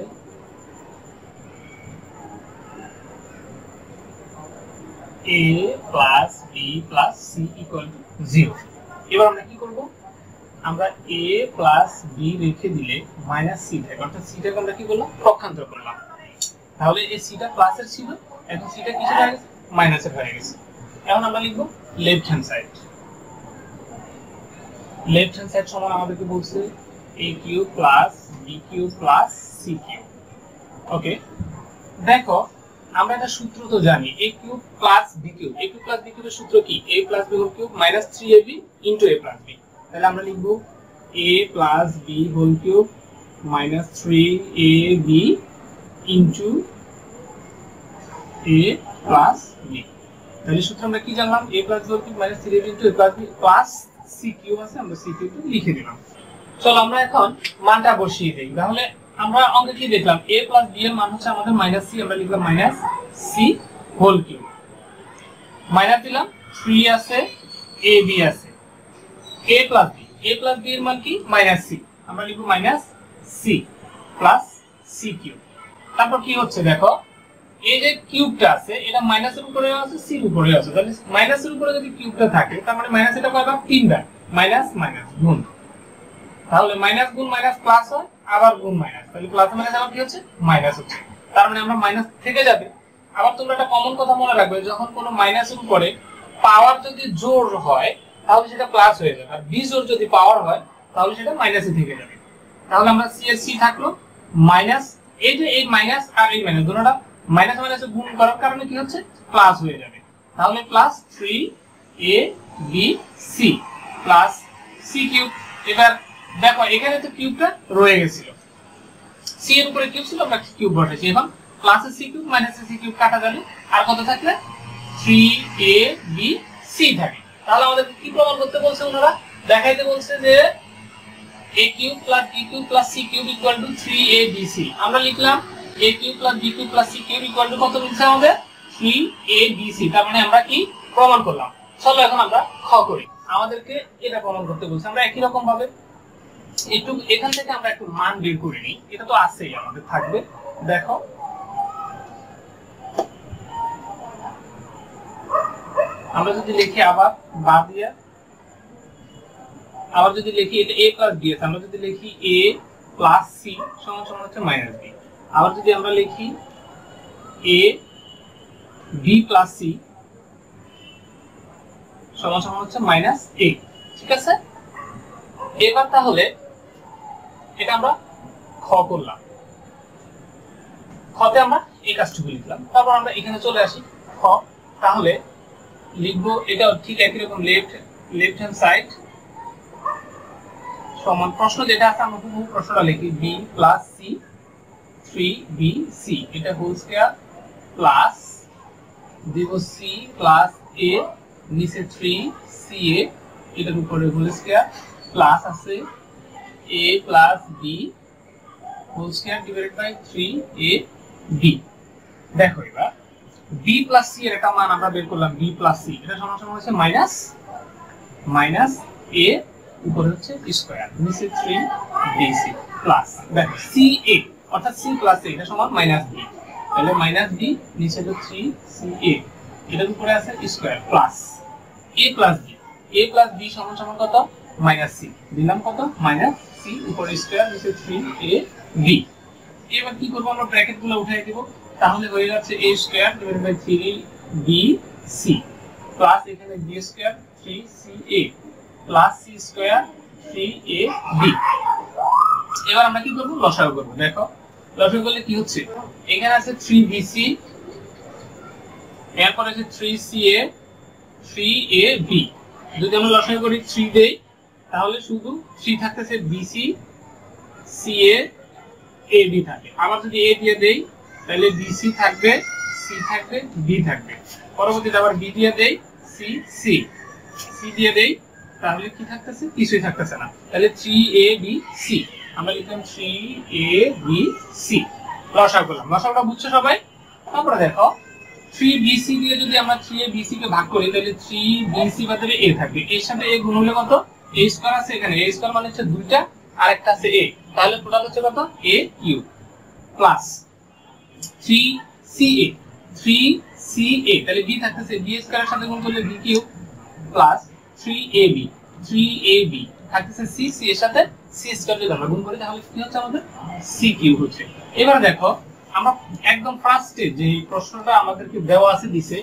a + b + c = 0। এবার আমরা কি করব, আমরা a প্লাস b রেখে দিলে মাইনাস c থাকে, অর্থাৎ c টাকে আমরা কি করলাম, পক্ষান্তর করলাম। তাহলে এই c টা প্লাসের ছিল, এখন c টা কিসের হয়ে গেছে, মাইনাসের হয়ে গেছে। এখন আমরা লিখব left hand side. Left hand side সমান আমাদেরকে বলছে a cube plus b cube plus c cube. Okay, দেখো আমরা একটা সূত্র তো জানি, a cube plus b cube. a cube plus b কিউবের সূত্র কি, a plus b whole cube minus 3ab into a plus b। তাহলে আমরা লিখব a plus b whole cube minus 3ab into a plus b। তাহলে সূত্র আমরা কি জানলাম, a plus b whole cube minus 3ab into a plus b plus c cube আছে, আমরা c কিউব লিখে দিলাম। চলো আমরা এখন মানটা বসিয়ে দেই। তাহলে আমরা অঙ্কে কি দেখলাম, a প্লাস b এর মান হচ্ছে আমাদের মাইনাস c, আমরা লিখলাম minus c whole cube. Minus দিলাম, 3 আছে, ab আছে, a প্লাস b এর মান কি, মাইনাস c, আমরা লিখব minus c plus c cube. তারপর কি হচ্ছে দেখো, এই যে কিউবটা আছে এটা মাইনাসের উপরে আছে, c এর উপরে আছে। তাহলে মাইনাসের উপরে যদি কিউবটা থাকে তার মানে মাইনাস এটা কয়বার, 3 বার, মাইনাস মাইনাস গুণ। তাহলে মাইনাস গুণ মাইনাস প্লাস হয়, আবার গুণ মাইনাস, তাহলে প্লাস মাইনাস আবার কি হচ্ছে, মাইনাস হচ্ছে। তার মানে আমরা মাইনাস থেকে যাবে। আবার তোমরা একটা কমন কথা মনে রাখবে, যখন কোনো মাইনাসের উপরে পাওয়ার যদি জোর হয় তাহলে সেটা প্লাস হয়ে যাবে, আর বিজোড় যদি পাওয়ার হয় তাহলে সেটা মাইনাসে থেকে যাবে। তাহলে আমরা c এর c থাকলো মাইনাস, এই যে এই মাইনাস আর এই মাইনাস দুটোটা মাইনাস মাইনাসে গুণ করার কারণে কি হচ্ছে, প্লাস হয়ে যাবে। তাহলে plus 3abc plus c cube. এবার দেখো এখানে তো কিউবটা রয়ে গেছিল, c এর উপরে কিউব ছিল, আমরা কিউব বসাইছি। এখন plus c cube minus c cube কাটা গেল, আর কত থাকলে 3abc থাকে। তাহলে আমাদের কি প্রমাণ করতে বলছে, ওনারা দেখাইতে বলছে যে a cube plus b cube plus c cube equal to 3abc। আমরা লিখলাম a cube plus b cube plus c cube equal to কত বলছে আমাদের, 3abc। তার মানে আমরা কি প্রমাণ করলাম। চলো এখন আমরা খ করি। আমাদেরকে এটা প্রমাণ করতে বলছে, আমরা একই রকম ভাবে একটু এখান থেকে আমরা একটু মান বের করে নিই, এটা তো আছেই আমাদের থাকবে। দেখো আমরা যদি লিখি আবার বা দিয়া, আবার যদি লিখি এটা a প্লাস b আছে, আমরা যদি লিখি a প্লাস c সমান সমান হচ্ছে মাইনাস b। আবার যদি আমরা লিখি a b প্লাস c সমান সমান হচ্ছে মাইনাস a। ঠিক আছে, এবার তাহলে এটা আমরা খ করলাম, খতে আমরা এই কাজটুকু লিখলাম। তারপর আমরা এখানে চলে আসি খ। তাহলে লিখবো এটা ঠিক একই রকম, লেফট হ্যান্ড সাইড সমান প্রশ্ন যেটা আছে আমরা পুরো প্রশ্নটা লিখি, b প্লাস c 3bc এটা হোল স্কয়ার প্লাস দিব c প্লাস a নিচে 3ca এটার উপরে হোল স্কয়ার প্লাস আছে a plus b whole square divided by 3ab। দেখো এবার b প্লাস c এর একটা মান আমরা বের করলাম, b প্লাস c এটা সমান সমান হচ্ছে মাইনাস a উপরে হচ্ছে স্কয়ার নিচে 3bc প্লাস দেখো ca অর্থাৎ c প্লাস a এটা সমান মাইনাস b। তাহলে মাইনাস b নিচে হলো 3ca এটার উপরে আছে square plus a plus b সমান সমান কত, মাইনাস c। দিলাম কত, মাইনাস c উপরে স্কয়ার নিচে 3ab। এবার কি করব, আমরা ব্র্যাকেট গুলো উঠিয়ে দেব। তাহলে হয়ে যাচ্ছে a square divided by 3bc plus এখানে b square 3ca plus c square 3ab। এবার আমরা কি করব, লসাগু করব। দেখো লসাগু করলে কি হচ্ছে, এখানে আছে 3bc, এরপর আছে 3ca 3ab। যদি আমরা লসাগু করি 3 দেই তাহলে শুধু 3 থাকতেছে bc ca ab থাকে। আবার যদি a দিয়ে দেই তাহলে bc থাকবে, c থাকবে, b থাকবে। পরবর্তীতে আবার b দিয়ে দেই c দিয়ে দেই তাহলে কি থাকতেছে, কিছুই থাকতেছে না। তাহলে 3abc আমরা লিখলাম 3abc। লসাগু করলাম, লসাগুটা বুঝছো সবাই। তারপরে দেখো 3bc দিয়ে যদি আমরা 3abc কে ভাগ করি তাহলে 3bc বাদে a থাকবে, এর সাথে a গুণ হলে কত, a স্কয়ার আছে এখানে, a স্কয়ার মানে হচ্ছে দুইটা আর একটা আছে a, তাহলে টোটাল হচ্ছে কত, a কিউব প্লাস 3ca তাহলে b থাকতেছে, b স্কয়ারের সাথে গুণ করলে b কিউব প্লাস 3ab থাকতেছে সি, সি এর সাথে সি স্কয়ার যদি আমরা গুণ করি তাহলে কি হচ্ছে আমাদের সি কিউব হচ্ছে। এবার দেখো আমরা একদম ফার্স্টে যে প্রশ্নটা আমাদেরকে দেওয়া আছে দিছে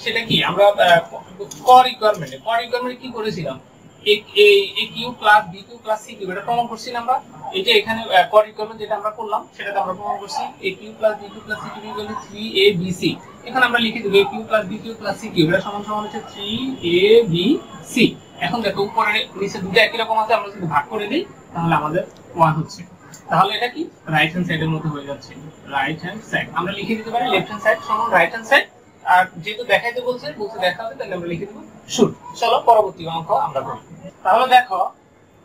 সেটা কি, আমরা ক রিকোয়ারমেন্টে কি করেছিলাম, A cube plus B cube plus C cube এটা প্রমাণ করছি না আমরা। এটা এখানে ক রিকোয়ারমেন্ট যেটা আমরা করলাম সেটাতে আমরা প্রমাণ করছি A cube plus B cube plus C cube equal to 3abc। এখানে আমরা লিখে দেব A cube plus B cube plus C cube এটা সমান সমান হচ্ছে 3abc। এখন দেখো উপরে নিচে দুটো একই রকম আছে, আমরা যদি ভাগ করে দেই তাহলে আমাদের 1 হচ্ছে। তাহলে এটা কি রাইট হ্যান্ড সাইডের মতো হয়ে যাচ্ছে, রাইট হ্যান্ড সাইড। আমরা লিখে দিতে পারি লেফট হ্যান্ড সাইড সমান রাইট হ্যান্ড সাইড, আর যেহেতু দেখাইতে বলছে দেখাবে তাহলে আমরা লিখে দেব শুট। চলো পরবর্তী অঙ্ক আমরা করি। তাহলে দেখো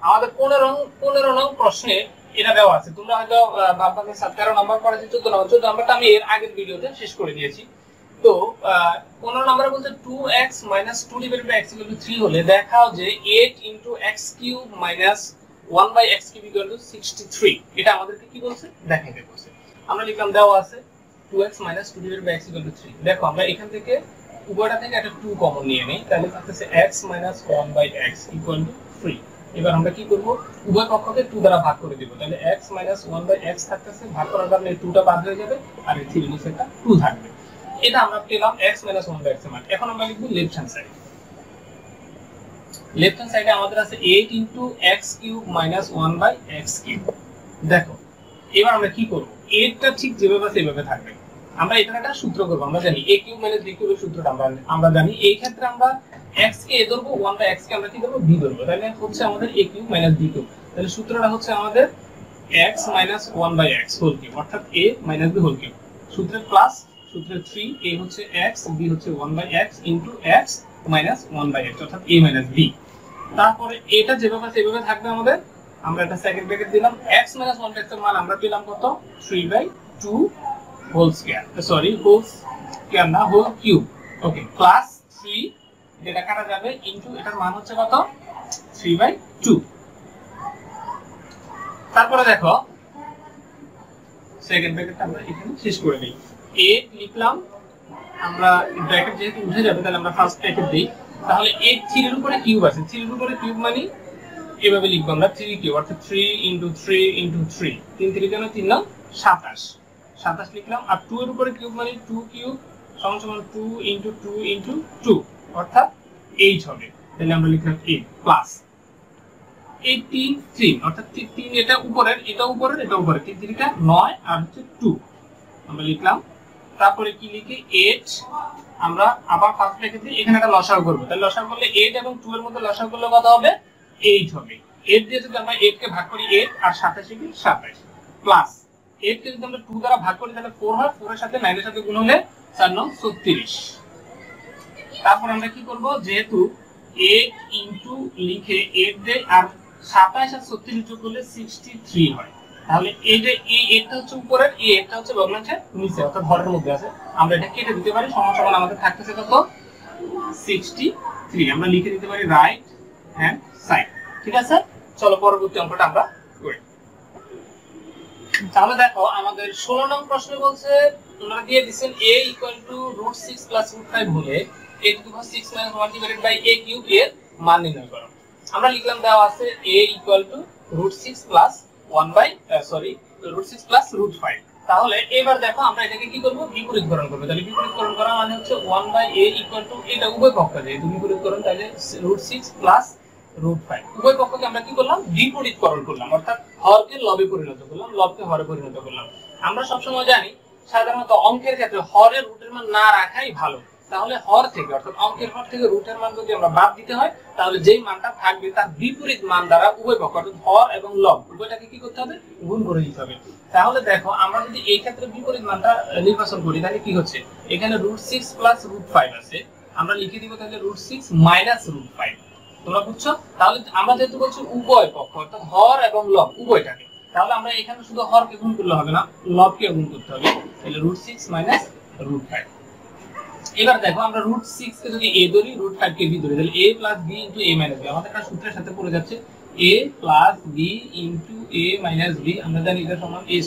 আমাদের 15 নং প্রশ্নে এটা দেওয়া আছে। তোমরা হয়তো ভাববা যে 13 নাম্বার পড়াচ্ছি, 14 নাম্বারটা আমি এর আগের ভিডিওতে শেষ করে দিয়েছি। তো 15 নম্বরে বলছে 2x 2 x 3 হলে দেখাও যে 8 x³ - 1/x³ 63। এটা আমাদেরকে কি বলছে দেখাইতে বলছে। আমরা লিখলাম দেওয়া আছে 2x - 2 x 3। দেখো আমরা এখান থেকে উভয়টা থেকে একটা 2 কমন নিয়ে নেই, তাহলে থাকতেছে x - 1/x = 3। এবার আমরা কি করব, উভয় পক্ষকে 2 দ্বারা ভাগ করে দিব, তাহলে x - 1/x থাকতেছে, ভাগ করার কারণে 2টা বাদ হয়ে যাবে আর এই 3 নিচে একটা 2 থাকবে। এটা আমরা পেলাম x - 1/x এর মান। এখন আমরা লিখব left hand side. Left hand সাইডে আমাদের আছে 8 x³ - 1/x³। দেখো এবার আমরা কি করব, 8টা ঠিক যেভাবে আছে সেভাবে থাকবে। আমরা এখানে একটা সূত্র করব, আমরা জানি a³ - b³ এর সূত্রটা আমরা জানি। এই ক্ষেত্রে আমরা x কে a ধরব, 1/x কে আমরা কি ধরব b ধরব, তাহলে হচ্ছে আমাদের a³ - b³। তাহলে সূত্রটা হচ্ছে আমাদের x - 1/x হোল কিউব, অর্থাৎ a - b হোল কিউব। সূত্রের প্লাস সূত্রে 3, a হচ্ছে x, b হচ্ছে 1/x x - 1/x অর্থাৎ a - b। তারপরে এটা যেভাবে সেভাবে থাকবে আমাদের। আমরা একটা সেকেন্ড ব্র্যাকেট দিলাম, x - 1/x এর মান আমরা পেলাম কত 3/2 whole square, sorry whole square না হোল কিউব, ওকে, প্লাস 3 যেটা কাটা যাবে ইনটু এটার মান হচ্ছে কত 3/2। তারপরে দেখো সেকেন্ড ব্র্যাকেটটা আমরা এখানে শেষ করে দেই। a লিখলাম, আমরা ব্র্যাকেট যেহেতু উঠে যাবে তাহলে আমরা ফার্স্ট ব্র্যাকেট দেই। তাহলে a 3 এর উপরে কিউব আছে, 3 এর উপরে কিউব মানে এভাবে লিখব আমরা 3 কিউব, অর্থাৎ 3 * 3 * 3, 3 3 কেন 3 9 27, 27 লিখলাম। আর 2 এর উপরে কিউব মানে 2 কিউব সমান সমান 2 * 2 * 2, অর্থাৎ 8 হবে। তাহলে আমরা লিখলাম 8 প্লাস 8 3 অর্থাৎ 3 এটা উপরের, এটা উপরের, এটা উপরের, 3 3 টা 9 আর হচ্ছে 2 আমরা লিখলাম। তারপরে কি লিখি 8, আমরা আবার ফার্স্ট ব্র্যাকেট দিয়ে এখানে একটা লসাগু করব। তাহলে লসাগু করলে 8 এবং 2 এর মধ্যে লসাগু করলে কত হবে 8 হবে। 8 দিয়ে যদি আমরা 8 কে ভাগ করি 8 আর 27 কি 27, প্লাস 8 কে যদি আমরা 2 দ্বারা ভাগ করি তাহলে 4 হয়, 4 এর সাথে 9 এর সাথে গুণ হলে 4 9 36। তারপর আমরা কি করব, যেহেতু 8 ইনটু লিখে 8 দেই আর 27 আর 36 যোগ করলে 63 হয়। তাহলে এই যে এই 8টা হচ্ছে উপরের, এই 8টা হচ্ছে ভগ্নাংশের নিচে অর্থাৎ হরের মধ্যে আছে, আমরা এটা কেটে দিতে পারি। সমান সমান আমাদের থাকতেছে কত 63। আমরা লিখে দিতে পারি রাইট হ্যান্ড সাইড। ঠিক আছে, চলো পরবর্তী অঙ্কটা আমরা করি। তাহলে দেখো আমাদের 16 নং প্রশ্নে বলছে ওনারা দিয়ে দিবেন a = √6 + √5 হলে a⁶ - 1/a³ এর মান নির্ণয় করো। আমরা লিখলাম দেওয়া আছে a = √6 + √5। তাহলে এবার দেখো আমরা এটাকে কি করব, বিপরীতকরণ করব। তাহলে বিপরীতকরণ করা মানে হচ্ছে 1/a = এটা উভয় পক্ষ যেহেতু বিপরীতকরণ, তাহলে √6 + √5 উভয় পক্ষকে আমরা কি করলাম বিপরীতকরণ করলাম, অর্থাৎ হরকে লবে পরিণত করলাম, লবকে হরে পরিণত করলাম। আমরা সবসময় জানি সাধারণত অঙ্কের ক্ষেত্রে হরের রুটের মান না রাখাই ভালো। তাহলে হর থেকে অর্থাৎ অঙ্কের হর থেকে রুটের মান যদি আমরা বাদ দিতে হয় তাহলে যেই মানটা থাকবে তার বিপরীত মান দ্বারা উভয় পক্ষ অর্থাৎ হর এবং লব উভয়টাকে কি করতে হবে গুণ করে দিতে হবে। তাহলে দেখো আমরা যদি এই ক্ষেত্রে বিপরীত মানটা নির্বাচন করি তাহলে কি হচ্ছে, এখানে √6 + √5 আছে, আমরা লিখে দিব তাহলে √6 - √5। তোমরা বুঝছো? তাহলে আমরা যেহেতু বলছি উভয় পক্ষ অর্থাৎ হর এবং লব উভয়টাকে, তাহলে আমরা এখানে শুধু হরকে গুণ করলে হবে না, লবকে গুণ করতে হবে। তাহলে √6 - √5। এবার দেখো আমরা √6 কে যদি a ধরি, √5 কে b ধরি, তাহলে a + b * a - b আমাদের একটা সূত্রের সাথে পড়ে যাচ্ছে a + b * a - b। আমরা জানি এটা সমান a²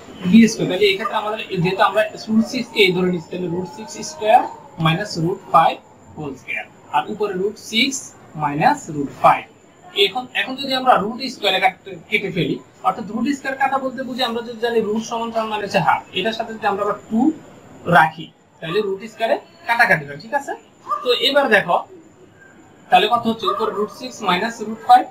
- b²। তাহলে এই ক্ষেত্রে আমাদের যেহেতু আমরা √6 কে a ধরে নিচ্ছি তাহলে √6² - √5 হোল স্কয়ার আর উপরে √6 - √5 এখন এখন যদি আমরা রুট স্কয়ারে কেটে ফেলি, অর্থাৎ রুট স্কয়ার কাটা বলতে বুঝি আমরা যদি জানি রুট সমান সমান মানে হচ্ছে হাফ, এটার সাথে যদি আমরা 2 রাখি তাহলে রুট স্কয়ারে কাটাকাটি হয়, ঠিক আছে। তো এবার দেখো তাহলে কত হচ্ছে, উপরে √6 মাইনাস √5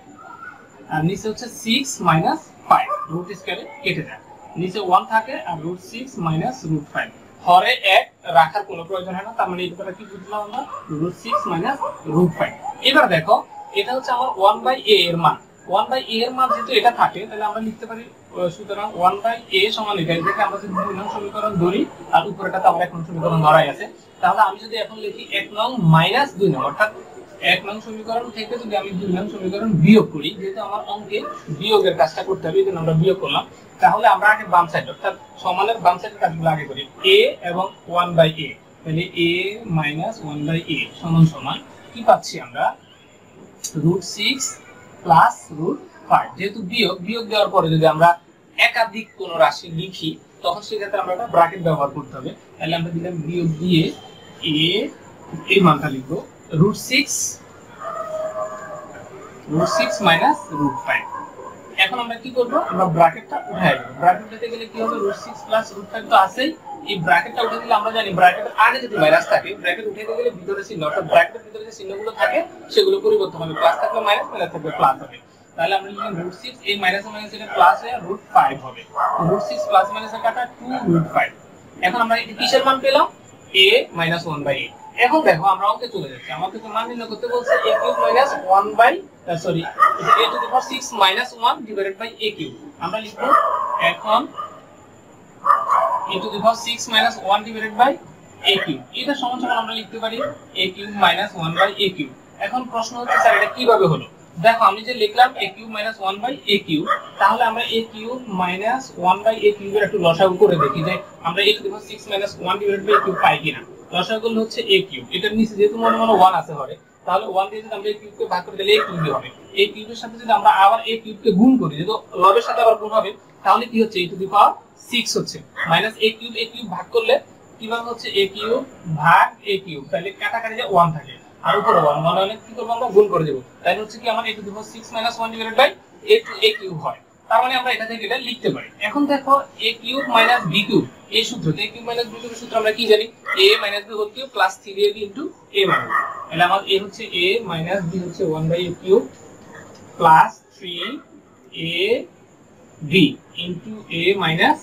আর নিচে হচ্ছে 6 মাইনাস 5, রুট স্কয়ারে কেটে যায়, নিচে 1 থাকে আর √6 মাইনাস √5, হরে 1 রাখার কোনো প্রয়োজন হয় না, তার মানে এটা কি বুঝলাম আমরা, √6 মাইনাস √5। এবার দেখো এটা হচ্ছে আমার 1/a এর মান, 1/a এর মান যেহেতু এটা থাকে তাহলে আমরা লিখতে পারি, সুতরাং 1/a সমান এটা, এটাকে আমরা যদি 2 নং সমীকরণ ধরি আর উপরেটাতে আমরা 1 নং সমীকরণ ধরাই আছে, তাহলে আমি যদি এখন লিখি 1 নং মাইনাস 2 নং, অর্থাৎ 1 নং সমীকরণ থেকে যদি আমি 2 নং সমীকরণ বিয়োগ করি, যেহেতু আমার অঙ্কে বিয়োগের কাজটা করতে হবে এজন্য আমরা বিয়োগ করলাম, তাহলে আমরা আগে বাম সাইড অর্থাৎ সমানের বাম সাইডের কাজগুলো আগে করি, a এবং 1/a, তাহলে a মাইনাস 1/a সমান সমান কি পাচ্ছি আমরা, √6 প্লাস √5, যেহেতু বিয়োগ দেওয়ার পরে যদি আমরা একাধিক কোন রাশি লিখি তখন সেক্ষেত্রে আমরা একটা ব্র্যাকেট ব্যবহার করতে হবে, তাহলে আমরা দিলাম বিয়োগ দিয়ে a এই মানটা লিখবো √6 মাইনাস √5। এখন আমরা কি করব, আমরা ব্র্যাকেটটা উঠাই দেব, ব্র্যাকেট উঠাতে গেলে কি হবে, √6 প্লাস √5 তো আছেই, এই ব্র্যাকেটটা উঠে দিলে আমরা জানি ব্র্যাকেটের আগে যদি মাইনাস থাকে, ব্র্যাকেট উঠাতে গেলে ভিতরে চিহ্ন, অর্থাৎ ব্র্যাকেটের ভিতরে যে চিহ্নগুলো থাকে সেগুলো পরিবর্তন হবে, প্লাস থাকলে মাইনাস, মাইনাস থাকলে প্লাস হবে, তাহলে আমরা লিখলাম √6, এই মাইনাস মাইনাস এটা প্লাস হয়ে √5 হবে, √6 প্লাস মাইনাসের কাটা 2√5। এখন আমরা এই কিসের মান পেলাম, a মাইনাস 1/a। এখন দেখো আমরা অঙ্কে চলে যাচ্ছি, আমাকে তো মান নির্ণয় করতে বলছে a cube minus 6 minus 1 divided by a cube, আমরা লিখব এখন a6 minus 1 divided by a cube, এটা সমান সমান আমরা লিখতে পারি a cube minus 1/a cube. এখন প্রশ্ন হচ্ছে স্যার এটা কিভাবে হলো, দেখো আমি যে লিখলাম a cube minus 1/a cube, তাহলে আমরা a কিউব মাইনাস 1/a কিউবের একটু লসাগু করে দেখি যে আমরা a6 minus 1 divided by a cube পাই কিনা। লসাগু করলে হচ্ছে a কিউব, এটার নিচে যেহেতু মনে 1 আছে হরে, তাহলে 1 দিয়ে যদি আমরা a কিউবকে ভাগ করে দিলে a কিউব হবে, a কিউবের সাথে যদি আমরা আবার a কিউবকে গুণ করি, যেহেতু লবের সাথে আবার গুণ হবে, তাহলে কি হচ্ছে e6 হচ্ছে, মাইনাস a কিউব ভাগ করলে কিভাবে হচ্ছে a কিউব ভাগ a কিউব, তাহলে কাটাকাটি যে 1 থাকে আর উপরে 1 মানে হলে কি করব, আমরা গুণ করে দেব, তাই হচ্ছে কি আমার a6 minus 1 divided by a cube হয়, তার মানে আমরা এটা থেকে এটা লিখতে পারি। এখন দেখো a cube minus b cube, এই সূত্রতে a কিউব মাইনাস b কিউবের সূত্র আমরা কি জানি, a minus b whole cube plus 3ab into a minus, তাহলে আমার a হচ্ছে a মাইনাস b হচ্ছে 1/a cube plus 3ab into a minus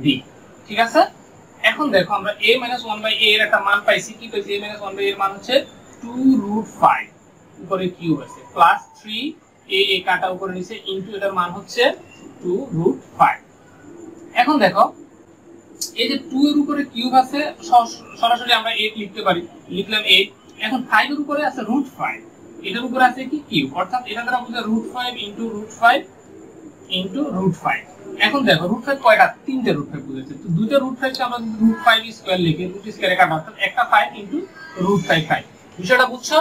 b, ঠিক আছে। এখন দেখো আমরা a মাইনাস 1/a এর একটা মান পাইছি, কি পাইছি, a মাইনাস 1/a এর মান হচ্ছে 2√5, উপরে কিউব আছে প্লাস 3a কাটা উপরে নিচে ইনটু এটার মান হচ্ছে 2√5। এখন দেখো এই যে 2 এর উপরে কিউব আছে, সরাসরি আমরা 8 লিখতে পারি, লিখলাম 8। এখন 5 এর উপরে আছে √5, এটার উপরে আছে কি কিউব, অর্থাৎ এটা দ্বারা বুঝা √5 ইনটু √5 ইনটু √5। এখন দেখো √5 কয়টা, তিনটে √5 বুঝাচ্ছে, তো দুইটা √5 কে আমরা যদি √5 স্কয়ার লিখি, √5 স্কয়ারে কাটা, অর্থাৎ একটা 5 ইনটু √5 5, বিষয়টা বুঝছো?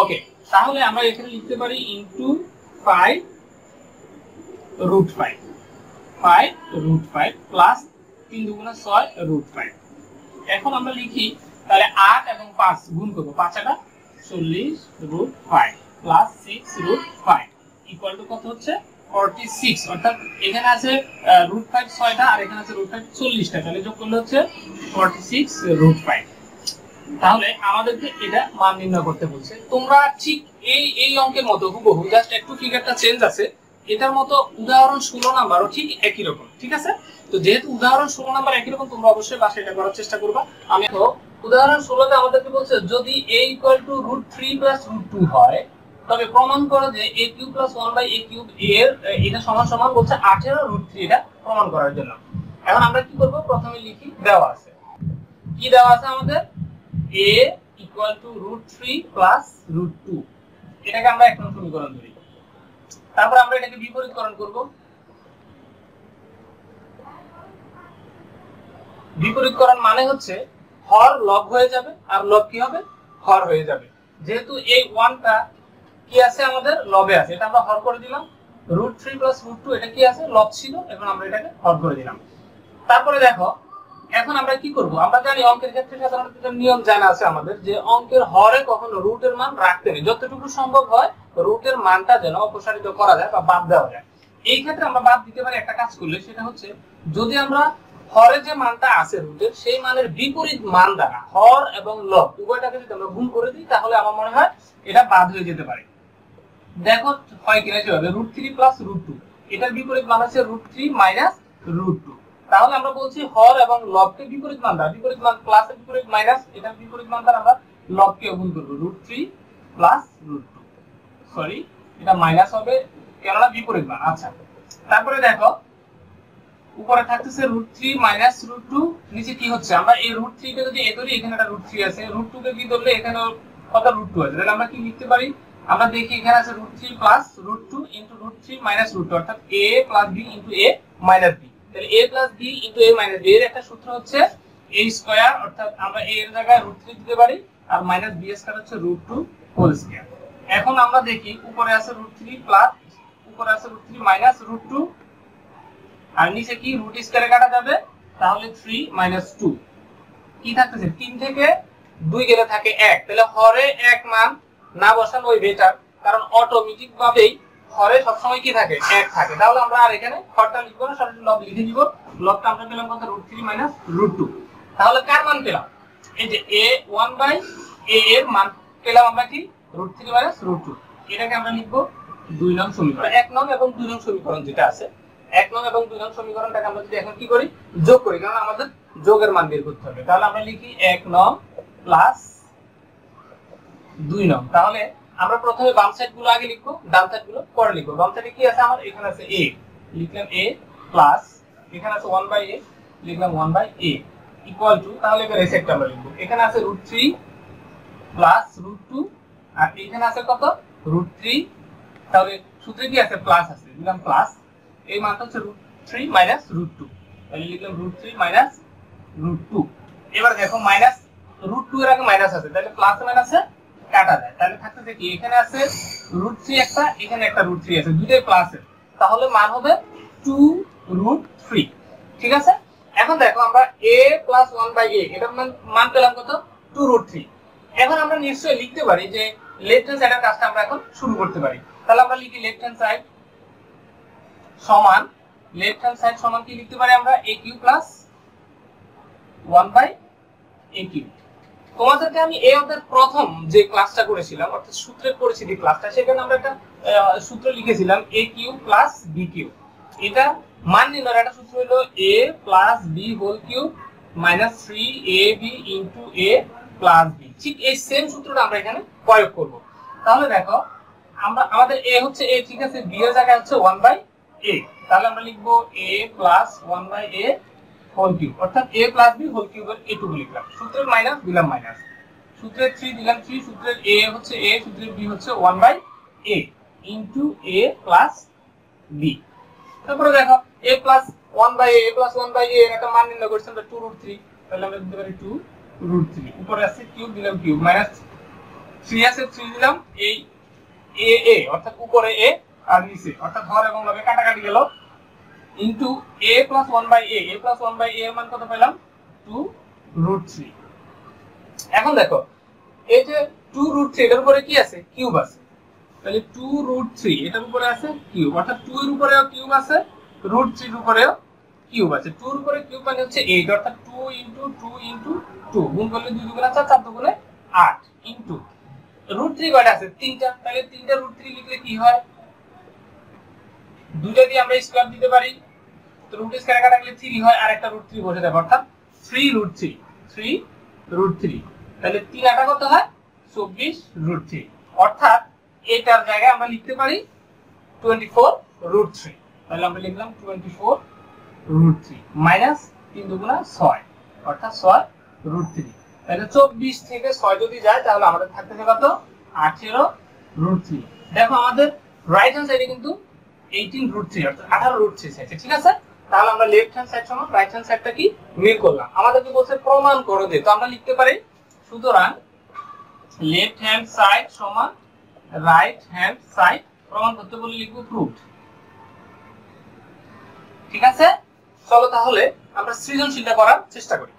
ওকে, তাহলে আমরা এখানে লিখতে পারি ইনটু 5√5 প্লাস 3 দুগুণা 6 √5। এখন আমরা লিখি তাহলে 8 এবং 5 গুণ করব, 5 8 40√5 প্লাস 6√5 ইকুয়াল টু কত হচ্ছে 46, অর্থাৎ এখানে আছে √5 6টা আর এখানে আছে √5 40টা, তাহলে যোগ করলে হচ্ছে 46√5। তাহলে আমাদেরকে এটা মান নির্ণয় করতে বলছে। তোমরা ঠিক এই অঙ্কের মতো হুবহু, জাস্ট একটু ফিগারটা চেঞ্জ আছে, এটার মতো উদাহরণ 16 নাম্বারও ঠিক একই রকম, ঠিক আছে। তো যেহেতু উদাহরণ 16 নাম্বার একই রকম, তোমরা অবশ্যই বাসায় এটা করার চেষ্টা করবা। আমি তো উদাহরণ 16 তে আমাদেরকে বলছে যদি a √3 +√2 হয়, তবে প্রমাণ করো যে a cube plus 1/a cube এর এটা সমান সমান বলছে 8 এর √3, এটা প্রমাণ করার জন্য। এখন আমরা কি করব, প্রথমে লিখি দেওয়া আছে, কি দেওয়া আছে আমাদের, a √3 +√2, এটাকে আমরা এক নং সমীকরণ ধরি। তারপর আমরা এটাকে বিপরীতকরণ করব, বিপরীতকরণ মানে হচ্ছে হর লব হয়ে যাবে আর লব কি হবে, হর হয়ে যাবে। যেহেতু এই 1টা কি আছে আমাদের লবে আছে, এটা আমরা হর করে দিলাম, √3 +√2 এটা কি আছে লব ছিল, এখন আমরা এটাকে হর করে দিলাম। তারপরে দেখো এখন আমরা কি করব, আমরা জানি অঙ্কের ক্ষেত্রে সাধারণত একটা নিয়ম জানা আছে আমাদের, যে অঙ্কের হরে কখনো রুটের মান রাখতে নেই, যতটুকু সম্ভব হয় রুটের মানটা যেন অপসারিত করা যায় বা বাদ দেওয়া যায়। এই ক্ষেত্রে আমরা বাদ দিতে পারি একটা কাজ করলে, সেটা হচ্ছে যদি আমরা হরে যে মানটা আছে রুটের সেই মানের বিপরীত মান দ্বারা হর এবং লব উভয়টাকে যদি আমরা গুণ করে দিই, তাহলে আমার মনে হয় এটা বাদ হয়ে যেতে পারে। দেখো হয় কিনা সেভাবে, √3 + √2, এটার বিপরীত মান হচ্ছে √3 - √2। তাহলে আমরা বলছি হর এবং লবকে বিপরীত মান দ্বারা, বিপরীত মান প্লাসের বিপরীত মাইনাস, এটার বিপরীত মান দ্বারা আমরা লবকে গুণ করব, √3 + √2। সরি, এটা মাইনাস হবে কেননা বিপরীত মান। আচ্ছা, তারপরে দেখো উপরে থাকতেছে √3 - √2, নিচে কি হচ্ছে, আমরা এই √3 কে যদি এ ধরি, এখানে একটা √3 আছে, √2 কে কি ধরলে এখানে কত √2 আছে, তাহলে আমরা কি লিখতে পারি, আমরা দেখি এখানে আছে √3 + √2 * √3 - √2, অর্থাৎ a + b * a - b। তাহলে a + b * a - b এর একটা সূত্র হচ্ছে a², অর্থাৎ আমরা a এর জায়গায় √3 দিতে পারি, আর -b² হচ্ছে √2 হোল স্কয়ার। এখন আমরা দেখি উপরে আছে √3 প্লাস, উপরে আছে √3 - √2, আর নিচে কি রুট স্কয়ারে কাটা যাবে, তাহলে 3 - 2 কি থাকতেছে, 3 থেকে 2 গেলে থাকে 1, তাহলে হরে 1 মান না বসানোই বেটার, কারণ অটোমেটিক ভাবেই হরে সব সময় কি থাকে, 1 থাকে। তাহলে আমরা আর এখানে হরটা লিখব না, সরাসরি লব লিখে দিব। লবটা আমরা পেলাম কত, √3 - √2। তাহলে কার মান পেলাম, এই যে a1/a এর মান পেলাম আমরা কি, √3 - √2। এটাকে আমরা লিখব 2 নং সমীকরণ। 1 নং এবং 2 নং সমীকরণ যেটা আছে, 1 নং এবং 2 নং সমীকরণটাকে আমরা যদি এখন কি করি, যোগ করি, কারণ আমাদের যোগের মান বের করতে হবে। তাহলে আমরা লিখি 1 নং প্লাস 2 নং। তাহলে আমরা প্রথমে বাম সাইড গুলো আগে লিখবো, ডান সাইড গুলো পরে লিখবো। বাম সাইডে কি আছে আমার, এখানে আছে a, লিখলাম a, প্লাস এখানে আছে 1/a, লিখলাম 1/a, ইকুয়াল টু, তাহলে এবার এই সাইডটা আমরা লিখবো, এখানে আছে √3 প্লাস √2, আর এখানে আছে কত, √3, তাহলে সূত্রে কি আছে, প্লাস আছে, দিলাম প্লাস, এই মানটা হচ্ছে √3 - √2, তাহলে লিখলাম √3 - √2। এবার দেখো মাইনাস √2 এর আগে মাইনাস আছে, তাহলে প্লাস মাইনাসে কাটা যায়, তাহলে থাকতেছে কি, এখানে আছে √3 একটা, এখানে একটা √3 আছে, দুটোই প্লাসের, তাহলে মান হবে 2√3। ঠিক আছে, এখন দেখো আমরা a + 1/a এটার মান পেলাম কত, 2√3। এখন আমরা নিশ্চয়ই লিখতে পারি যে লেফট হ্যান্ড সাইডের কাজটা আমরা এখন শুরু করতে পারি। তাহলে আমরা লিখি লেফট হ্যান্ড সাইড সমান, লেফট হ্যান্ড সাইড সমান কি লিখতে পারি আমরা, a³ + 1/a³। তোমাদেরকে আমি এই অধ্যায়ের প্রথম যে ক্লাসটা করেছিলাম, অর্থাৎ সূত্রের পরিচিতি ক্লাসটা, সেখানে আমরা একটা সূত্র লিখেছিলাম a³ + b³। এটা মান নির্ণয়ের একটা সূত্র হলো a + b whole cube - 3ab * a + b। ঠিক এই সেম সূত্রটা আমরা এখানে প্রয়োগ করব। তাহলে দেখো আমাদের a হচ্ছে a, ঠিক আছে, b এর জায়গায় হচ্ছে 1/a, তাহলে আমরা লিখব a + 1/a হোল কিউব, অর্থাৎ a + b হোল কিউবের এটুকু লিখলাম, সূত্রের মাইনাস দিলাম মাইনাস, সূত্রের 3 দিলাম 3, সূত্রের a হচ্ছে a, সূত্রের b হচ্ছে 1/a * a + b। তারপরে দেখো a + 1/a, a + 1/a এর একটা মান নির্ণয় করছি আমরা 2√3, তাহলে আমরা দিতে পারি 2√3, উপরে আছে কিউব দিলাম কিউব, মাইনাস 3 আছে 3 দিলাম, এই a অর্থাৎ উপরে a আর নিচে অর্থাৎ হর এবং লবে কাটাকাটি গেল, into a + 1/a, a + 1/a এর মান কত পেলাম, 2√3। এখন দেখো এই যে 2√3 এর উপরে কি আছে, কিউব আছে, তাহলে 2√3 এটার উপরে আছে কিউব, অর্থাৎ 2 এর উপরেও কিউব আছে, √3 এর উপরেও কিউব আছে। 2 এর উপরে কিউব মানে হচ্ছে 8, অর্থাৎ 2 * 2 * 2 গুণ করলে 2 × 4 4 × 8 ইনটু √3 কয়টা আছে, 3টা, তাহলে 3টা √3 লিখলে কি হয়, দুইটা দিয়ে আমরা স্কয়ার দিতে পারি, তো রুট স্কয়ারে কাটা গেলে 3 হয়, আর একটা √3 বসে যাবে, অর্থাৎ 3√3, তাহলে 3 আটা কত হয়, 24√3, অর্থাৎ এটার জায়গায় আমরা লিখতে পারি 24√3। তাহলে আমরা লিখলাম 24√3 মাইনাস 3 × 6, অর্থাৎ 6√3। তাহলে 24 থেকে 6 যদি যায় তাহলে আমাদের থাকতেছে কত, 18√3। দেখো আমাদের রাইট হ্যান্ড সাইডে কিন্তু 18√3 অর্থাৎ 18√3 আছে, ঠিক আছে। তাহলে আমরা লেফট হ্যান্ড সাইড সমান রাইট হ্যান্ড সাইডটা কি মিল করলাম। আমাদেরকে বলছে প্রমাণ করে দে, তো আমরা লিখতে পারি সুতরাং লেফট হ্যান্ড সাইড সমান রাইট হ্যান্ড সাইড, প্রমাণ করতে বলে লিখব প্রুভড। ঠিক আছে, চলো তাহলে আমরা সৃজনশীলটা করার চেষ্টা করি।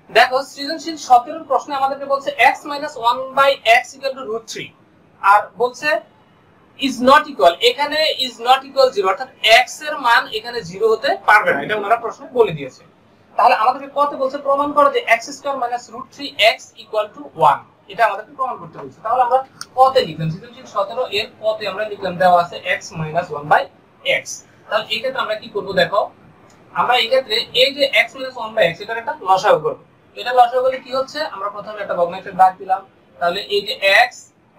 দেখো সৃজনশীল 17 প্রশ্নে আমাদেরকে বলছে x - 1/x = √3 আর বলছে is not equal, এখানে is not equal 0 অর্থাৎ x এর মান এখানে 0 হতে পারবে না, এটা ওনারা প্রশ্নে বলে দিয়েছে। তাহলে আমাদেরকে কত বলছে, প্রমাণ করো যে x² - √3x = 1, এটা আমাদেরকে প্রমাণ করতে বলছে। তাহলে আমরা কতে লিখলাম, সৃজনশীল 17 এর কতে আমরা লিখলাম, দেওয়া আছে x - 1/x। তাহলে এই ক্ষেত্রে আমরা কি করব, দেখো আমরা এই ক্ষেত্রে এই যে x - 1/x এটার একটা লসাগু করব। এটা লসাগু করলে কি হচ্ছে, আমরা প্রথমে একটা ভগ্নাংশের দাগ দিলাম, তাহলে এই যে x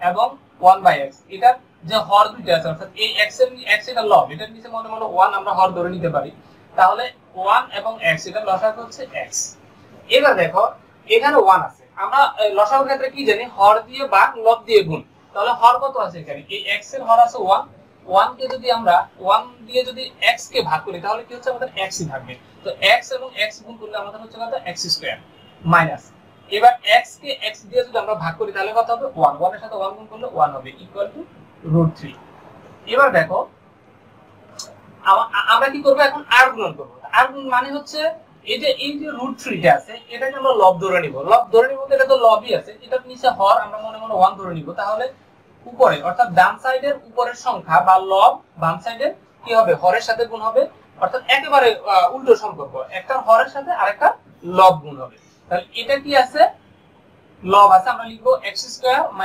এবং 1/x এটার যে হর দুইটা আছে, অর্থাৎ এই x এর লব, এটার নিচে মনে মনে 1 আমরা হর ধরে নিতে পারি, তাহলে 1 এবং x এটার লসাগু হচ্ছে x। এবার দেখো এখানে 1 আছে, আমরা লসাগুর ক্ষেত্রে কি জানি, হর দিয়ে বা লব দিয়ে গুণ। তাহলে হর কত আছে এখানে, এই x এর হর আছে 1, 1 কে যদি আমরা 1 দিয়ে যদি x কে ভাগ করি তাহলে কি হচ্ছে, আমাদের x ই থাকবে। তো x এবং x গুণ করলে আমাদের হচ্ছে কত, x² মাইনাস, এবার x কে x দিয়ে যদি আমরা ভাগ করি তাহলে কত হবে, 1, 1 এর সাথে 1 গুণ করলে 1 হবে, ইকুয়াল টু √3। এবার দেখো আমরা কি করব, এখন r গুণন করব। r গুণ মানে হচ্ছে এই যে √3 টা আছে এটাকে আমরা লব ধরে নিব, লব ধরে নিব, এটা তো লবই আছে, এটার নিচে হর আমরা মনে মনে 1 ধরে নিব, তাহলে উপরে অর্থাৎ ডান সাইডের উপরের সংখ্যা বা লব বাম সাইডের কি হবে, হরের সাথে গুণ হবে, অর্থাৎ একেবারে উল্টো সম্পর্ক, একটা হরের সাথে আরেকটা লব গুণ হবে। তাহলে এটা কি আছে, লব আছে, আমরা লিখব x² -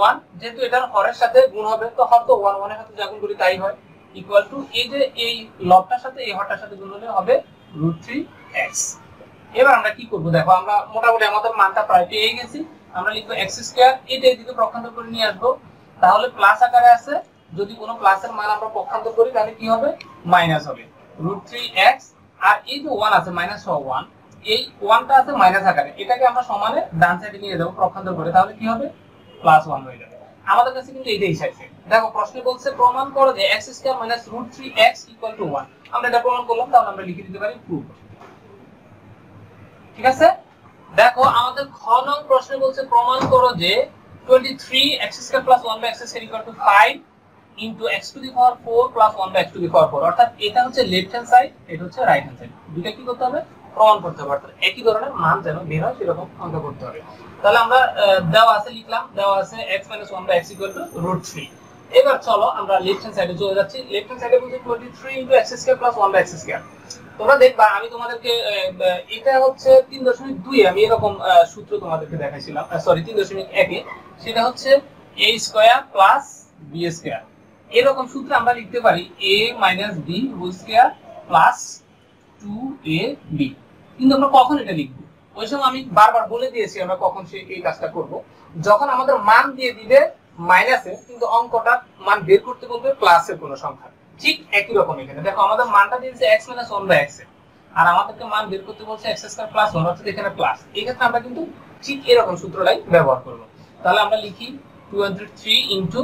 1, যেহেতু এটার হরের সাথে গুণ হবে তো হর তো 1, 1 এর সাথে যা গুণ করি তাই হয়, ইকুয়াল টু এই যে এই লবটার সাথে এই হরটার সাথে গুণ হলে হবে √3x। এবার আমরা কি করব, দেখো আমরা মোটামুটি আমাদের মানটা প্রায় পেয়ে গেছি, আমরা লিখব x², এটা এদিকে পক্ষান্তর করে নিয়ে আসব, তাহলে প্লাস আকারে আছে, যদি কোনো প্লাসের মান আমরা পক্ষান্তর করি তাহলে কি হবে, মাইনাস হবে √3x। আর এই যে 1 আছে, -1, এই 1টা আছে মাইনাস আকারে, এটাকে আমরা সমানে ডান সাইডে নিয়ে যাব পক্ষান্তর করে, তাহলে কি হবে, +1 হয়ে যাবে। আমাদের কাছে কিন্তু এইটাই চাইছে। দেখো প্রশ্নে বলছে প্রমাণ করো যে x² - √3x = 1, আমরা এটা প্রমাণ করলাম, তাহলে আমরা লিখে দিতে পারি প্রুফ। ঠিক আছে, দেখো আমাদের খ নং প্রশ্নে বলছে প্রমাণ করো যে 23x² + 1/x² = 5 x⁴ + 1/x⁴, অর্থাৎ এটা হচ্ছে লেফট হ্যান্ড সাইড, এটা হচ্ছে রাইট হ্যান্ড সাইড, দুটো কি করতে হবে, প্রমাণ করতে হবে, অর্থাৎ একই ধরনের মান যেন বের হয় সেরকম অঙ্ক করতে হবে। তাহলে আমরা দেওয়া আছে লিখলাম, দেওয়া আছে x - 1/x = √3। এবার চলো আমরা লেফট হ্যান্ড সাইডে চলে যাচ্ছি। লেফট হ্যান্ড সাইডে বলছে 23 x² + 1/x²। তোমরা দেখবা আমি তোমাদেরকে এটা হচ্ছে 3.2 আমি এরকম সূত্র তোমাদেরকে দেখাইছিলাম, সরি 3.1 এ, সেটা হচ্ছে a² + b², এরকম সূত্রে আমরা লিখতে পারি a - b² + 2ab। কিন্তু আমরা কখন এটা লিখব, ওই সময় আমি বারবার বলে দিয়েছি আমরা কখন এই কাজটা করব, যখন আমাদের মান দিয়ে দিবে মাইনাসে কিন্তু অঙ্কটার মান বের করতে বলবে প্লাসের কোনো সংখ্যা। ঠিক একই রকম এখানে দেখো আমাদের মানটা দিয়েছে x - 1/x আর আমাদেরকে মান বের করতে বলছে x² + 1, অর্থাৎ এখানে প্লাস, এই ক্ষেত্রে আমরা কিন্তু ঠিক এরকম সূত্রটাই ব্যবহার করব। তাহলে আমরা লিখি 23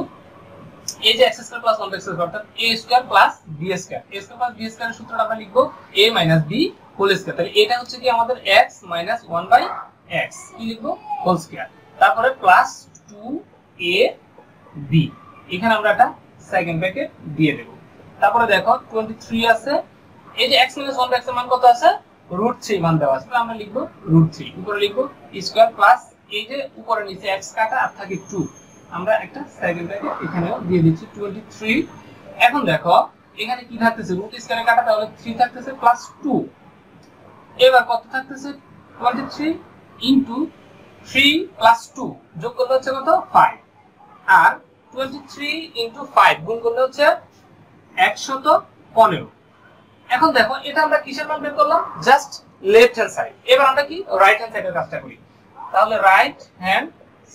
এই যে x² + 1/x² অর্থাৎ a² + b², a² + b² এর সূত্রটা আমরা লিখব a - b²। তাহলে এটা হচ্ছে কি আমাদের x - 1/x, কি লিখব, হোল স্কয়ার, তারপরে +2ab, এখানে আমরা একটা সেকেন্ড ব্র্যাকেট দিয়ে দেব। তারপরে দেখো 23 আছে, এই যে x - 1/x এর মান কত আছে, √3 মান দেওয়া আছে, আমরা লিখব √3, উপরে লিখব স্কয়ার প্লাস এই যে উপরে নিচে x কাটা আর থাকে 2, আমরা একটা সেকেন্ড ব্র্যাকেট এখানেও দিয়ে দিচ্ছি 23। এখন দেখো এখানে কি থাকতেছে, রুট স্কয়ারে কাটা, তাহলে 3 থাকতেছে +2, এবার কত থাকতেছে 23 * 3 + 2 যোগ করলে হচ্ছে কত 5, আর 23 * 5 গুণ করলে হচ্ছে 115। এখন দেখো এটা আমরা কিসের মান বের করলাম, জাস্ট লেফট হ্যান্ড সাইড। এবার আমরা কি রাইট হ্যান্ড সাইডের কাজটা করি, তাহলে রাইট হ্যান্ড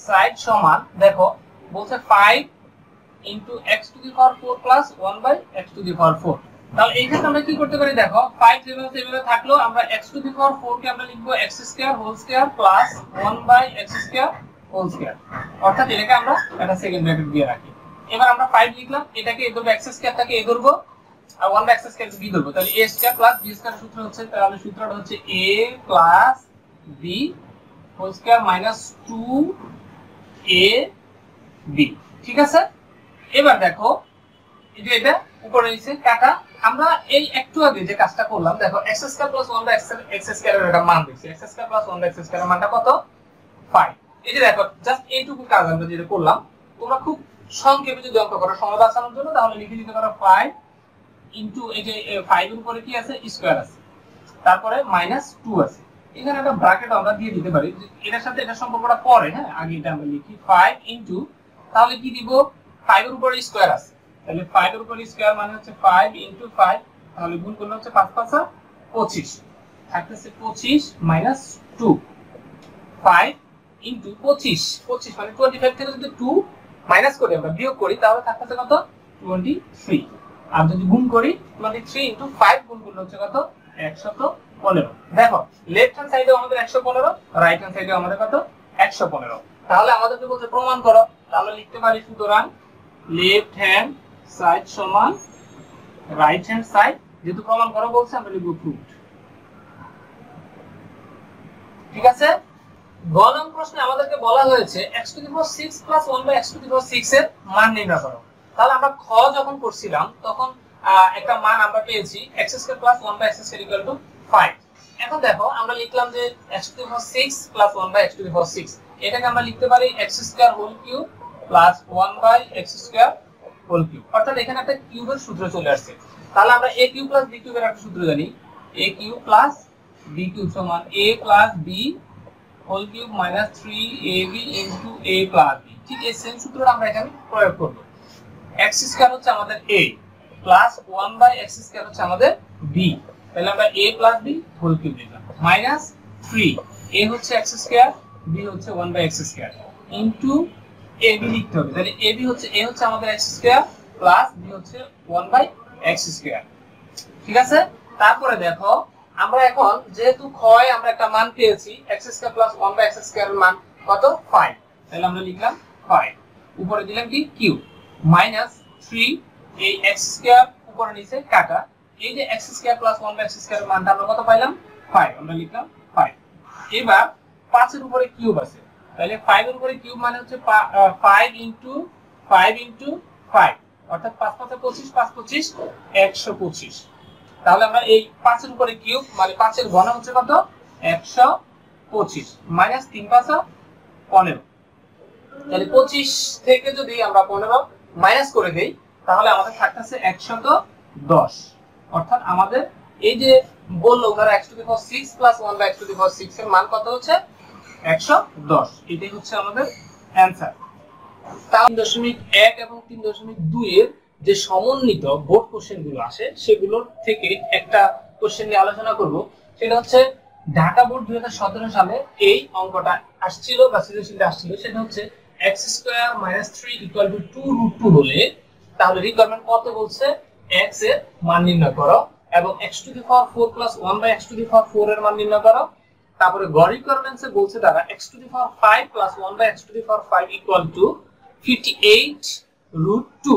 সাইড সমান, দেখো বলছে 5 * x⁴ + 1/x⁴। তাহলে এই ক্ষেত্রে আমরা কি করতে পারি, দেখো 5 যেভাবে থাকলো আমরা x⁴ কে আমরা লিখব x² whole square plus 1/x², অর্থাৎ এটাকে আমরা একটা সেকেন্ড ব্র্যাকেট দিয়ে রাখি। এবার আমরা 5 লিখলাম, এটাকে এ ধরবো x² টাকে এ ধরবো আর 1/x² b ধরবো, তাহলে a² + b² এর সূত্র হচ্ছে, তাহলে সূত্রটা হচ্ছে a + b whole square - 2ab। ঠিক আছে, এবার দেখো এটা উপরে নিচে কাটা আমরা এই একটু আগে যে কাজটা করলাম, দেখো x square plus 1 by x স্কয়ারের একটা মান দিছি। x square plus 1 by x স্কয়ারের মানটা কত? 5। এই যে দেখো জাস্ট এইটুকু কাজ আমরা যেটা করলাম, তোমরা খুব সংক্ষেপে যদি অঙ্ক করো সময় বাঁচানোর জন্য, তাহলে লিখে দিতে পারো 5 ইনটু এই যে 5 এর উপরে কি আছে? স্কয়ার আছে, তারপরে -2 আছে। এখানে একটা ব্র্যাকেট আমরা দিয়ে দিতে পারি, এটার সাথে এটা সম্পর্কটা পরে, হ্যাঁ আগে এটা আমরা লিখি 5 ইনটু, তাহলে কি দিব? 5 এর উপরে স্কয়ার আছে, তাহলে 5 এর উপরে স্কয়ার মানে হচ্ছে 5 ইনটু 5, তাহলে গুণ করলে হচ্ছে 5 5 25, থাকতেছে 25 -2। 5 ইনটু 25, 25 মানে 25 থেকে যদি 2 মাইনাস করি, আমরা বিয়োগ করি, তাহলে থাকতেছে কত? 23। আর যদি গুণ করি 23 ইনটু 5 গুণ করলে হচ্ছে কত? 115। দেখো লেফট হ্যান্ড সাইডে আমাদের 115, রাইট হ্যান্ড সাইডে আমাদের কত? 115। তাহলে আমাদেরকে বলছে প্রমাণ করো, তাহলে লিখতে পারি সুতরাং লেফট হ্যান্ড সাইড সমান রাইট হ্যান্ড সাইড, যেহেতু প্রমাণ করো বলছে আমরা লিখব প্রুফড। ঠিক আছে। গ নং প্রশ্নে আমাদেরকে বলা হয়েছে x⁶ প্লাস 1 বাই x⁶ এর মান নির্ণয় করো। তাহলে আমরা খ যখন করছিলাম তখন একটা মান আমরা পেয়েছি x² plus 1 by x² equal to 5। এখন দেখো আমরা লিখলাম যে x⁶ প্লাস 1 বাই x⁶, এটাকে আমরা লিখতে পারি x² whole cube plus 1 by x² whole cube, অর্থাৎ এখানে একটা কিউবের সূত্র চলে আসছে। তাহলে আমরা a কিউব প্লাস b কিউবের একটা সূত্র জানি, a cube plus b cube সমান a plus b whole cube minus 3ab into a plus b। ঠিক এই সেম সূত্রটা আমরা এখানে প্রয়োগ করব। x² হচ্ছে আমাদের a প্লাস 1 বাই x² হচ্ছে আমাদের b, তাহলে আমরা a plus b whole cube লিখলাম মাইনাস 3, a হচ্ছে x² b হচ্ছে 1 বাই x² ইনটু ab লিখতে হবে, তাহলে ab হচ্ছে a হচ্ছে আমাদের x² প্লাস b হচ্ছে 1 বাই x²। ঠিক আছে। তারপরে দেখো আমরা এখন যেহেতু ক্ষয় আমরা একটা মান পেয়েছি x² প্লাস 1 বাই x² এর মান কত? 5, তাহলে আমরা লিখলাম 5, উপরে দিলাম কি কিউব মাইনাস 3, এই x² উপরে নিচে কাটা, এই যে x² প্লাস 1 বাই x² এর মানটা আমরা কত পাইলাম? 5, আমরা লিখলাম 5। এবার 5 এর উপরে কিউব আছে, তাহলে 5 এর উপরে কিউব মানে হচ্ছে 5 ইনটু 5 ইনটু 5, অর্থাৎ 5 5 25, 5 25 125। তাহলে আমরা এই 5 এর উপরে কিউব মানে 5 এর ঘন হচ্ছে কত? 125 মাইনাস 3 5 15, তাহলে 25 থেকে যদি আমরা 15 মাইনাস করে দেই তাহলে আমাদের থাকতেছে 110, অর্থাৎ আমাদের এই যে বললো ওনারা x⁶ প্লাস 1 বাই x⁶ এর মান কত হচ্ছে? 110। এটাই হচ্ছে আমাদের অ্যানসার। 3.1 এবং 3.2 এর যে সমন্বিত বোর্ড কোশ্চেন গুলো আসে সেগুলোর থেকে একটা কোশ্চেন নিয়ে আলোচনা করব। সেটা হচ্ছে ঢাকা বোর্ড 2017 সালে এই অঙ্কটা আসছিল বা সৃজনশীলটা আসছিল, সেটা হচ্ছে x² - 3 = 2√2 হলে তাহলে রিকোয়ারমেন্ট কত বলছে? x এর মান নির্ণয় করো এবং x⁴ + 1 বাই x⁴ এর মান নির্ণয় করো। তারপরে গ রিকোয়ারমেন্টসে বলছে তারা x⁵ + 1 বাই x⁵ = 58√2।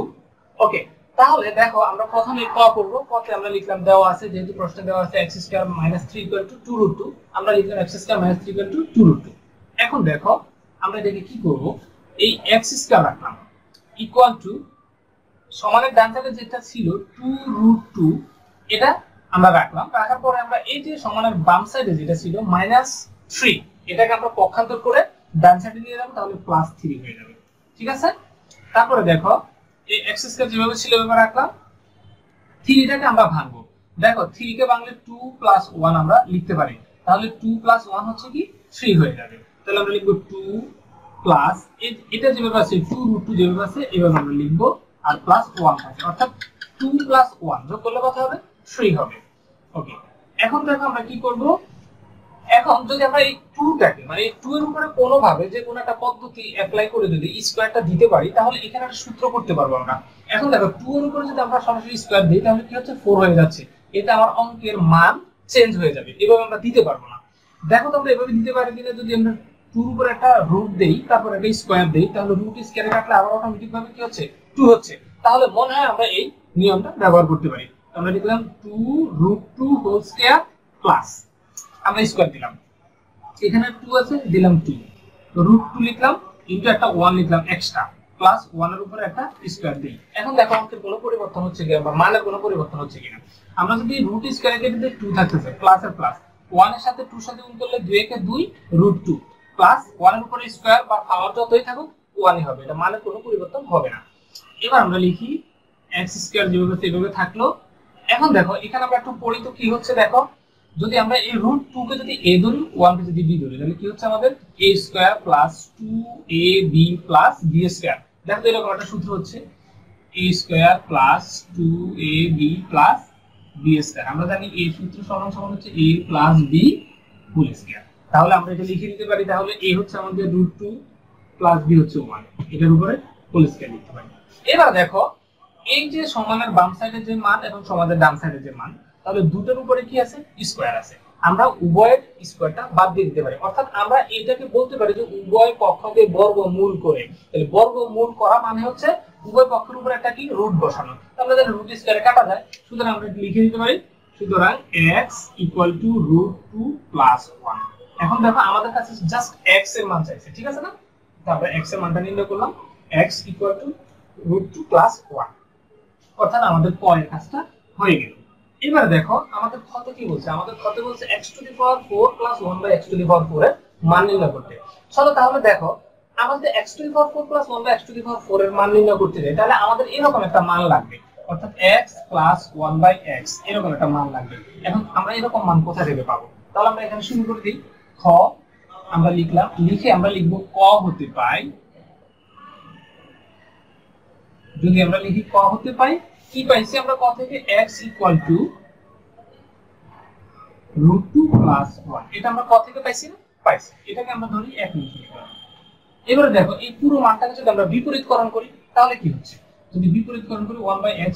ওকে, তাহলে দেখো আমরা প্রথমে ক করব। কতে আমরা লিখলাম দেওয়া আছে, যেহেতু প্রশ্নে দেওয়া আছে x² - 3 = 2√2, আমরা লিখলাম x² - 3 = 2√2। এখন দেখো আমরা এটাকে কি করব, এই x² রাখলাম ইকুয়াল টু সমানের ডান সাইডে যেটা ছিল 2√2, এটা আমরা রাখলাম। রাখার পরে আমরা এই যে সমানের বাম সাইডে যেটা ছিল -3, এটাকে আমরা পক্ষান্তর করে ডান সাইডে নিয়ে যাব, তাহলে +3 হয়ে যাবে। ঠিক আছে। তারপরে দেখো এই x² যেভাবে ছিল এভাবে রাখলাম, 3টাকে আমরা ভাঙবো। দেখো 3 কে ভাঙলে 2 + 1 আমরা লিখতে পারি, তাহলে 2 + 1 হচ্ছে কি 3 হয়ে যাবে। তাহলে আমরা লিখব 2 প্লাস এটা যেভাবে আছে 2√2 যেভাবে আছে এভাবে আমরা লিখব, আর +1 আছে, অর্থাৎ 2 + 1 যোগ করলে কত হবে? 3 হবে। ওকে, এখন দেখো আমরা কি করব। এখন যদি আমরা এই 2টাকে মানে এই 2 এর উপরে কোনো ভাবে যে কোনো একটা পদ্ধতি অ্যাপ্লাই করে যদি স্কয়ারটা দিতে পারি, তাহলে এখানে একটা সূত্র করতে পারবো আমরা। এখন দেখো 2 এর উপরে যদি আমরা সরাসরি স্কয়ার দিই তাহলে কি হচ্ছে? 4 হয়ে যাচ্ছে। এটা আমার অঙ্কের মান চেঞ্জ হয়ে যাবে, এভাবে আমরা দিতে পারবো না। দেখো তো আমরা এভাবে দিতে পারি কিনা। যদি আমরা 2 এর উপরে একটা রুট দেই, তারপর একটা স্কয়ার দেই, তাহলে রুট স্কয়ারে কাটলে আবার অটোমেটিক ভাবে কি হচ্ছে? 2 হচ্ছে। তাহলে মনে হয় আমরা এই নিয়মটা ব্যবহার করতে পারি। আমরা লিখলাম 2√2 হোল স্কয়ার প্লাস আমরা স্কয়ার দিলাম, এখানে 2 আছে দিলাম 2, √2 লিখলাম ইনটু একটা 1 লিখলাম এক্সট্রা, প্লাস 1 এর উপরে একটা স্কয়ার দেই। এখন দেখো অঙ্কের কোনো পরিবর্তন হচ্ছে কিনা বা মানের কোনো পরিবর্তন হচ্ছে কিনা। আমরা যদি রুট স্কয়ার কেটে দিই 2 থাকতেছে প্লাস এর প্লাস 1 এর সাথে 2 এর সাথে গুণ করলে 2 একে 2 √2 প্লাস 1 এর উপরে স্কয়ার বা পাওয়ার যতই থাকুক 1 ই হবে, এটা মানের কোনো পরিবর্তন হবে না। এবার আমরা লিখি x স্কয়ার যেভাবে সেভাবে থাকলো। এখন দেখো এখানে আমরা একটু পড়ি তো কি হচ্ছে দেখো, যদি আমরা এই √2 কে যদি a ধরি 1 কে যদি b ধরি তাহলে কি হচ্ছে আমাদের a square plus 2ab plus b square. দেখো এরকম একটা সূত্র হচ্ছে a square plus 2ab plus b square. আমরা জানি এই সূত্র সমান সমান হচ্ছে a plus b whole square. তাহলে আমরা এটা লিখে দিতে পারি, তাহলে a হচ্ছে আমাদের √2 প্লাস b হচ্ছে 1, এটার উপরে হোল স্কয়ার লিখতে পারি। এবার দেখো এই যে সমানের বাম সাইডের যে মান এবং সমানের ডান সাইডের যে মান, তাহলে দুটোর উপরে কি আছে স্কয়ার আছে, আমরা উভয়ের স্কয়ারটা বাদ দিয়ে দিতে পারি। অর্থাৎ আমরা এটাকে বলতে পারি যে উভয় পক্ষকে বর্গমূল করে। তাহলে বর্গমূল করা মানে হচ্ছে উভয় পক্ষের উপরে একটা কি রুট বসানো। তাহলে যদি রুট স্কয়ারে কাটা যায়, সুতরাং আমরা লিখে দিতে পারি সুতরাং x √2 প্লাস 1। এখন দেখো আমাদের কাছে জাস্ট x এর মান চাইছে, ঠিক আছে না? তারপরে x এর মানটা নির্ণয় করলাম, x √2 প্লাস 1, অর্থাৎ আমাদের ক এর কাজটা হয়ে গেল। এবার দেখো আমাদের ক্ষতে কি বলছে, আমাদের ক্ষতে বলছে x⁴ প্লাস 1/x⁴ এর মান নির্ণয় করতে। চলো তাহলে দেখো আমাদের x⁴ প্লাস 1/x⁴ এর মান নির্ণয় করতে যাই, তাহলে আমাদের এরকম একটা মান লাগবে, অর্থাৎ x প্লাস 1/x এরকম একটা মান লাগবে। এখন আমরা এরকম মান কোথা থেকে পাবো? তাহলে আমরা এখানে শুরু করে দিই। খ আমরা লিখলাম, লিখে আমরা লিখব ক হতে পাই, যদি আমরা লিখি ক হতে পাই কি পাইছি আমরা ক থেকে x √2 প্লাস 1, এটা আমরা ক থেকে পাইছি না? পাইছি। এটাকে আমরা ধরি 1 লিখে দিলাম। এবারে দেখো এই পুরো মানটাকে যদি আমরা বিপরীতকরণ করি তাহলে কি হচ্ছে, যদি বিপরীতকরণ করি 1/x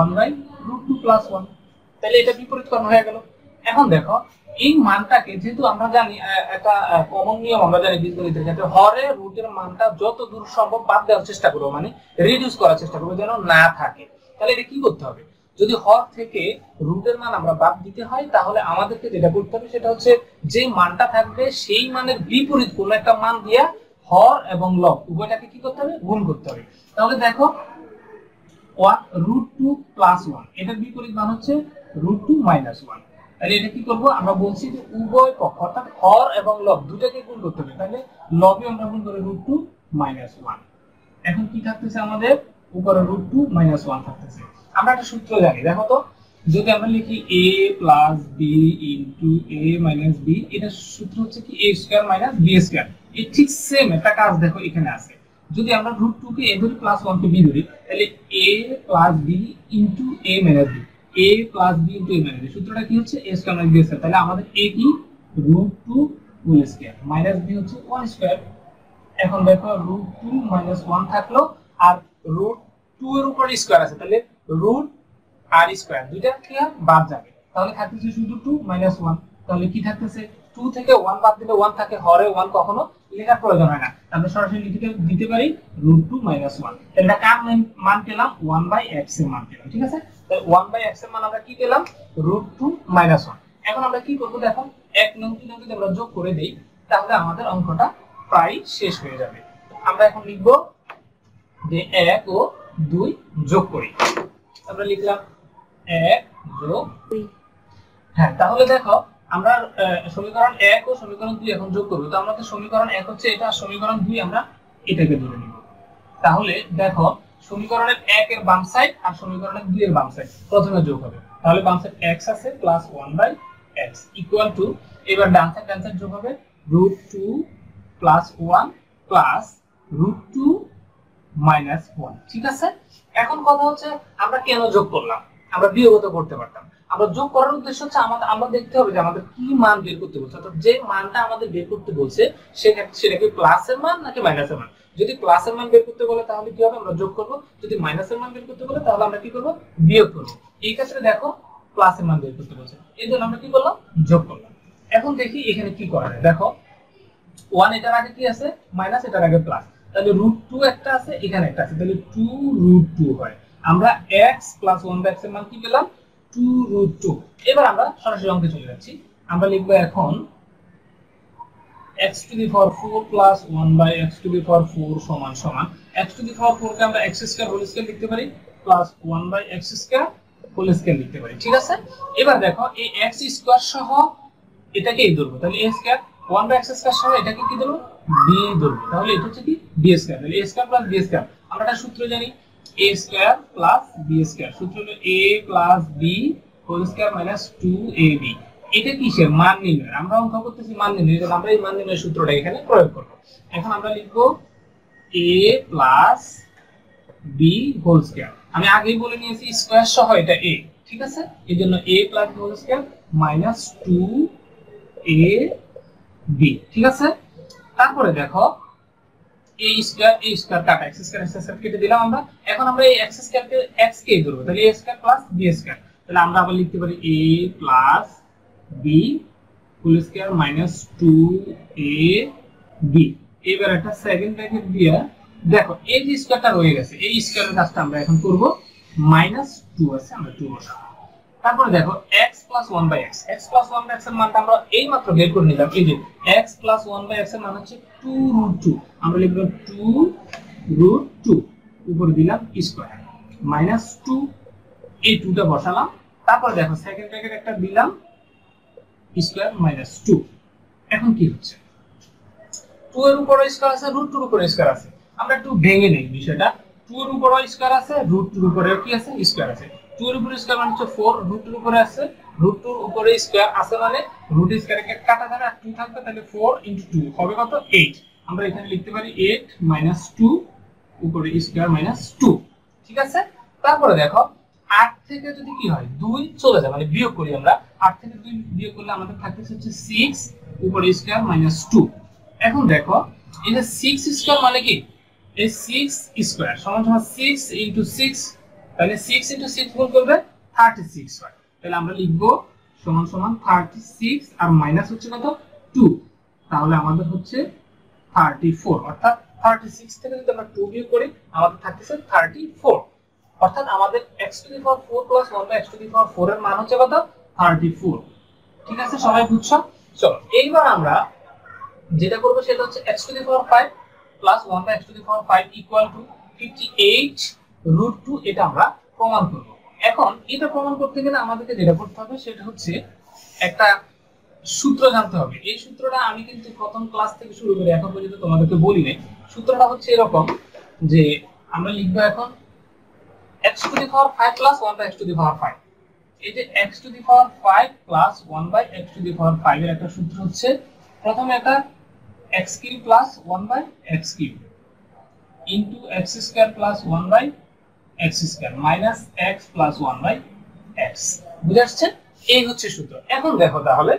1/√2 প্লাস 1, তাহলে এটা বিপরীতকরণ হয়ে গেল। এখন দেখো এই মানটাকে যেহেতু আমরা জানি একটা কমন নিয়ম আমরা জানি বীজগণিতের ক্ষেত্রে, হরে রুটের মানটা যত দূর সম্ভব বাদ দেওয়ার চেষ্টা করব, মানে রিডিউস করার চেষ্টা করব যেন না থাকে। তাহলে এটা কি করতে হবে, যদি হর থেকে রুটের মান আমরা বাদ দিতে হয় তাহলে আমাদেরকে যেটা করতে হবে সেটা হচ্ছে যে মানটা থাকবে সেই মানের বিপরীত কোন একটা মান দিয়া হর এবং লব উভয়টাকে কি করতে হবে, গুণ করতে হবে। তাহলে দেখো √2 প্লাস 1 এটার বিপরীত মান হচ্ছে √2 মাইনাস 1। তাহলে এটা কি করব, আমরা বলছি যে উভয় পক্ষ অর্থাৎ হর এবং লব দুটোকে গুণ করতে হবে, তাহলে লবে আমরা গুণ করে √2 মাইনাস 1। এখন কি থাকতেছে আমাদের উপরে √2 মাইনাস 1 থাকতেছে। আমরা একটা সূত্র জানি, দেখো তো যদি আমরা লিখি a plus b into a minus b, এটা সূত্র হচ্ছে কি a square minus b square. এই ঠিক সেম একটা কাজ দেখো এখানে আছে, যদি আমরা √2 কে a ধরি প্লাস 1 কে b ধরি তাহলে a plus b into a minus b, a plus b into a minus b, সূত্রটা কি হচ্ছে a square minus b square. তাহলে আমাদের a কি √2 হোল স্কয়ার মাইনাস b হচ্ছে 1 স্কয়ার। এখন দেখো √2 মাইনাস 1 থাকলো আর √2 এর উপর স্কয়ার আছে, তাহলে রুট আর স্কয়ার দুইটা কি বাদ যাবে, তাহলে থাকতেছে শুধু 2 মাইনাস 1। তাহলে কি থাকতেছে 2 থেকে 1 বাদ দিলে 1 থাকে, হরে 1 কখনো লেখার প্রয়োজন হয় না, আমরা সরাসরি লিখে দিতে পারি √2 মাইনাস 1। এটা কার মান পেলাম, 1/x এর মান পেলাম, ঠিক আছে? তাহলে 1/x এর মান আমরা কি পেলাম, √2 মাইনাস 1। এখন আমরা কি করব দেখো 1 নং 2 নং যদি আমরা যোগ করে দেই তাহলে আমাদের অঙ্কটা প্রায় শেষ হয়ে যাবে। আমরা এখন লিখব যে 1 ও 2 যোগ করি, আমরা লিখলাম 1 যোগ 2। হ্যাঁ তাহলে দেখো আমরা সমীকরণ 1 ও সমীকরণ 2 এখন যোগ করব। তো আমাদের সমীকরণ 1 হচ্ছে এটা, সমীকরণ 2 আমরা এটাকে ধরে নিব। তাহলে দেখো সমীকরণের 1 এর বাম সাইড আর সমীকরণের 2 এর বাম সাইড প্রথমে যোগ হবে, তাহলে বাম সাইড x আছে প্লাস 1/x ইকুয়াল টু, এবার ডান সাইড যোগ হবে √2 প্লাস 1 প্লাস √2 মাইনাস 1, ঠিক আছে? এখন কথা হচ্ছে আমরা কেন যোগ করলাম, আমরা বিয়োগও তো করতে পারতাম। আমরা যোগ করার উদ্দেশ্য হচ্ছে আমরা দেখতে হবে যে আমাদের কি মান বের করতে বলছে, অর্থাৎ যে মানটা আমাদের বের করতে বলছে সেটা কি প্লাসের মান নাকি মাইনাসের মান। যদি প্লাসের মান বের করতে বলে তাহলে কি হবে, আমরা যোগ করব, যদি মাইনাসের মান বের করতে বলে তাহলে আমরা কি করব, বিয়োগ করব। এই ক্ষেত্রে দেখো প্লাসের মান বের করতে বলছে, এজন্য আমরা কি করলাম, যোগ করলাম। এখন দেখি এখানে কি করা যায়, দেখো 1 এটার আগে কি আছে মাইনাস, এটার আগে প্লাস, তাহলে √2 একটা আছে এখানে একটা আছে, তাহলে 2√2 হয়। আমরা x প্লাস 1/x এর মান কি পেলাম, 2√2। এবার আমরা সরাসরি অঙ্কে চলে যাচ্ছি, আমরা লিখব এখন x to the power 4 plus 1 by x to the power 4 সমান সমান x টু দি পাওয়ার 4 কে আমরা x স্কয়ার হোল স্কয়ার লিখতে পারি plus 1 by x square whole square লিখতে পারি। ঠিক আছে, এবার দেখো এই x স্কয়ার সহ এটাকে এই ধরব, তাহলে a square 1 by x square সহ এটাকে কি ধরব b ধরব, তাহলে এটা হচ্ছে কি b স্কয়ার, তাহলে a square plus b square. আমরা একটা সূত্র জানি a square plus b square, সূত্র হলো a plus b whole square minus 2ab। এটা কিসের মান নির্ণয়, আমরা অঙ্ক করতেছি মান নির্ণয়, তাহলে আমরা এই মান নির্ণয়ের সূত্রটা এখানে প্রয়োগ করব। এখন আমরা লিখব a plus b whole square, আমি আগেই বলে নিয়েছি স্কয়ার সহ এটা a, ঠিক আছে, এজন্য a plus b whole square minus 2ab, ঠিক আছে। তারপরে দেখো a স্কয়ার কাটা x স্কয়ার কেটে দিলাম আমরা। এখন আমরা এই x স্কয়ার কে x কে ধরব, তাহলে a square plus b square, তাহলে আমরা আবার লিখতে পারি a plus b whole square minus 2ab। এবার একটা সেকেন্ড ব্র্যাকেট দিয়ে দেখো এই যে স্কয়ারটা রয়ে গেছে, এই স্কয়ারের কাজটা আমরা এখন করব, মাইনাস 2 আছে আমরা 2 বসাবো। তারপরে দেখো x plus 1 by x, x plus 1 by x এর মানটা আমরা এই মাত্র বের করে নিলাম। এই যে x প্লাস 1 বাই x এর মান হচ্ছে 2√2, আমরা লিখব 2√2, উপরে দিলাম স্কয়ার মাইনাস 2, এই 2টা বসালাম। তারপর দেখো সেকেন্ড ব্র্যাকেট একটা দিলাম স্কয়ার মাইনাস 2। এখন কি হচ্ছে 2 এর উপরে স্কয়ার আছে, √2 এর উপরে স্কয়ার আছে, আমরা একটু ভেঙে নেই বিষয়টা। 2 এর উপরে স্কয়ার আছে, √2 এর উপরে কি আছে স্কয়ার আছে, 2 এর উপরে স্কয়ার মানে হচ্ছে 4, √2 এর উপরে আছে, √2 এর উপরে স্কয়ার আছে মানে √ স্কয়ারকে কাটা যাবে আর 2 থাকবে, তাহলে 4 * 2 হবে কত 8। আমরা এখানে লিখতে পারি 8 - 2 উপরে স্কয়ার মাইনাস 2, ঠিক আছে। তারপরে দেখো 8 থেকে যদি কি হয় 2 চলে যায়, মানে বিয়োগ করি আমরা, 8 থেকে 2 বিয়োগ করলে আমাদের থাকতেছে হচ্ছে 6 উপরে স্কয়ার মাইনাস 2। এখন দেখো এই যে 6 স্কয়ার মানে কি, এই 6 স্কয়ার সমান সমান 6 * 6, তাহলে 6 * 6 গুণ করবে 36 হয়, তাহলে আমরা লিখব সমান সমান 36 আর মাইনাস হচ্ছে কত 2, তাহলে আমাদের হচ্ছে 34, অর্থাৎ 36 থেকে যদি আমরা 2 বিয়োগ করি আমাদের থাকতেছে 34, অর্থাৎ আমাদের x to the power 4 plus 1 by x to the power 4 এর মান হচ্ছে কত 34। ঠিক আছে, সবাই বুঝছো? চলো এইবার আমরা যেটা করব সেটা হচ্ছে x to the power 5 plus 1 by x to the power 5 equal to 58√2, এটা আমরা প্রমাণ করব। এখন এটা প্রমাণ করতে গেলে আমাদেরকে যেটা করতে হবে সেটা হচ্ছে একটা সূত্র জানতে হবে। এই সূত্রটা আমি কিন্তু প্রথম ক্লাস থেকে শুরু করে এখন পর্যন্ত তোমাদেরকে বলি নাই। সূত্রটা হচ্ছে এরকম যে আমরা লিখব এখন x to the power 5 plus 1 by x to the power 5, এই যে x to the power 5 plus 1 by x to the power 5 এর একটা সূত্র হচ্ছে, প্রথমে এটা x cube plus 1 by x cube into x square plus 1 by x square minus x plus 1 by x, বুঝা যাচ্ছে? এই হচ্ছে সূত্র। এখন দেখো তাহলে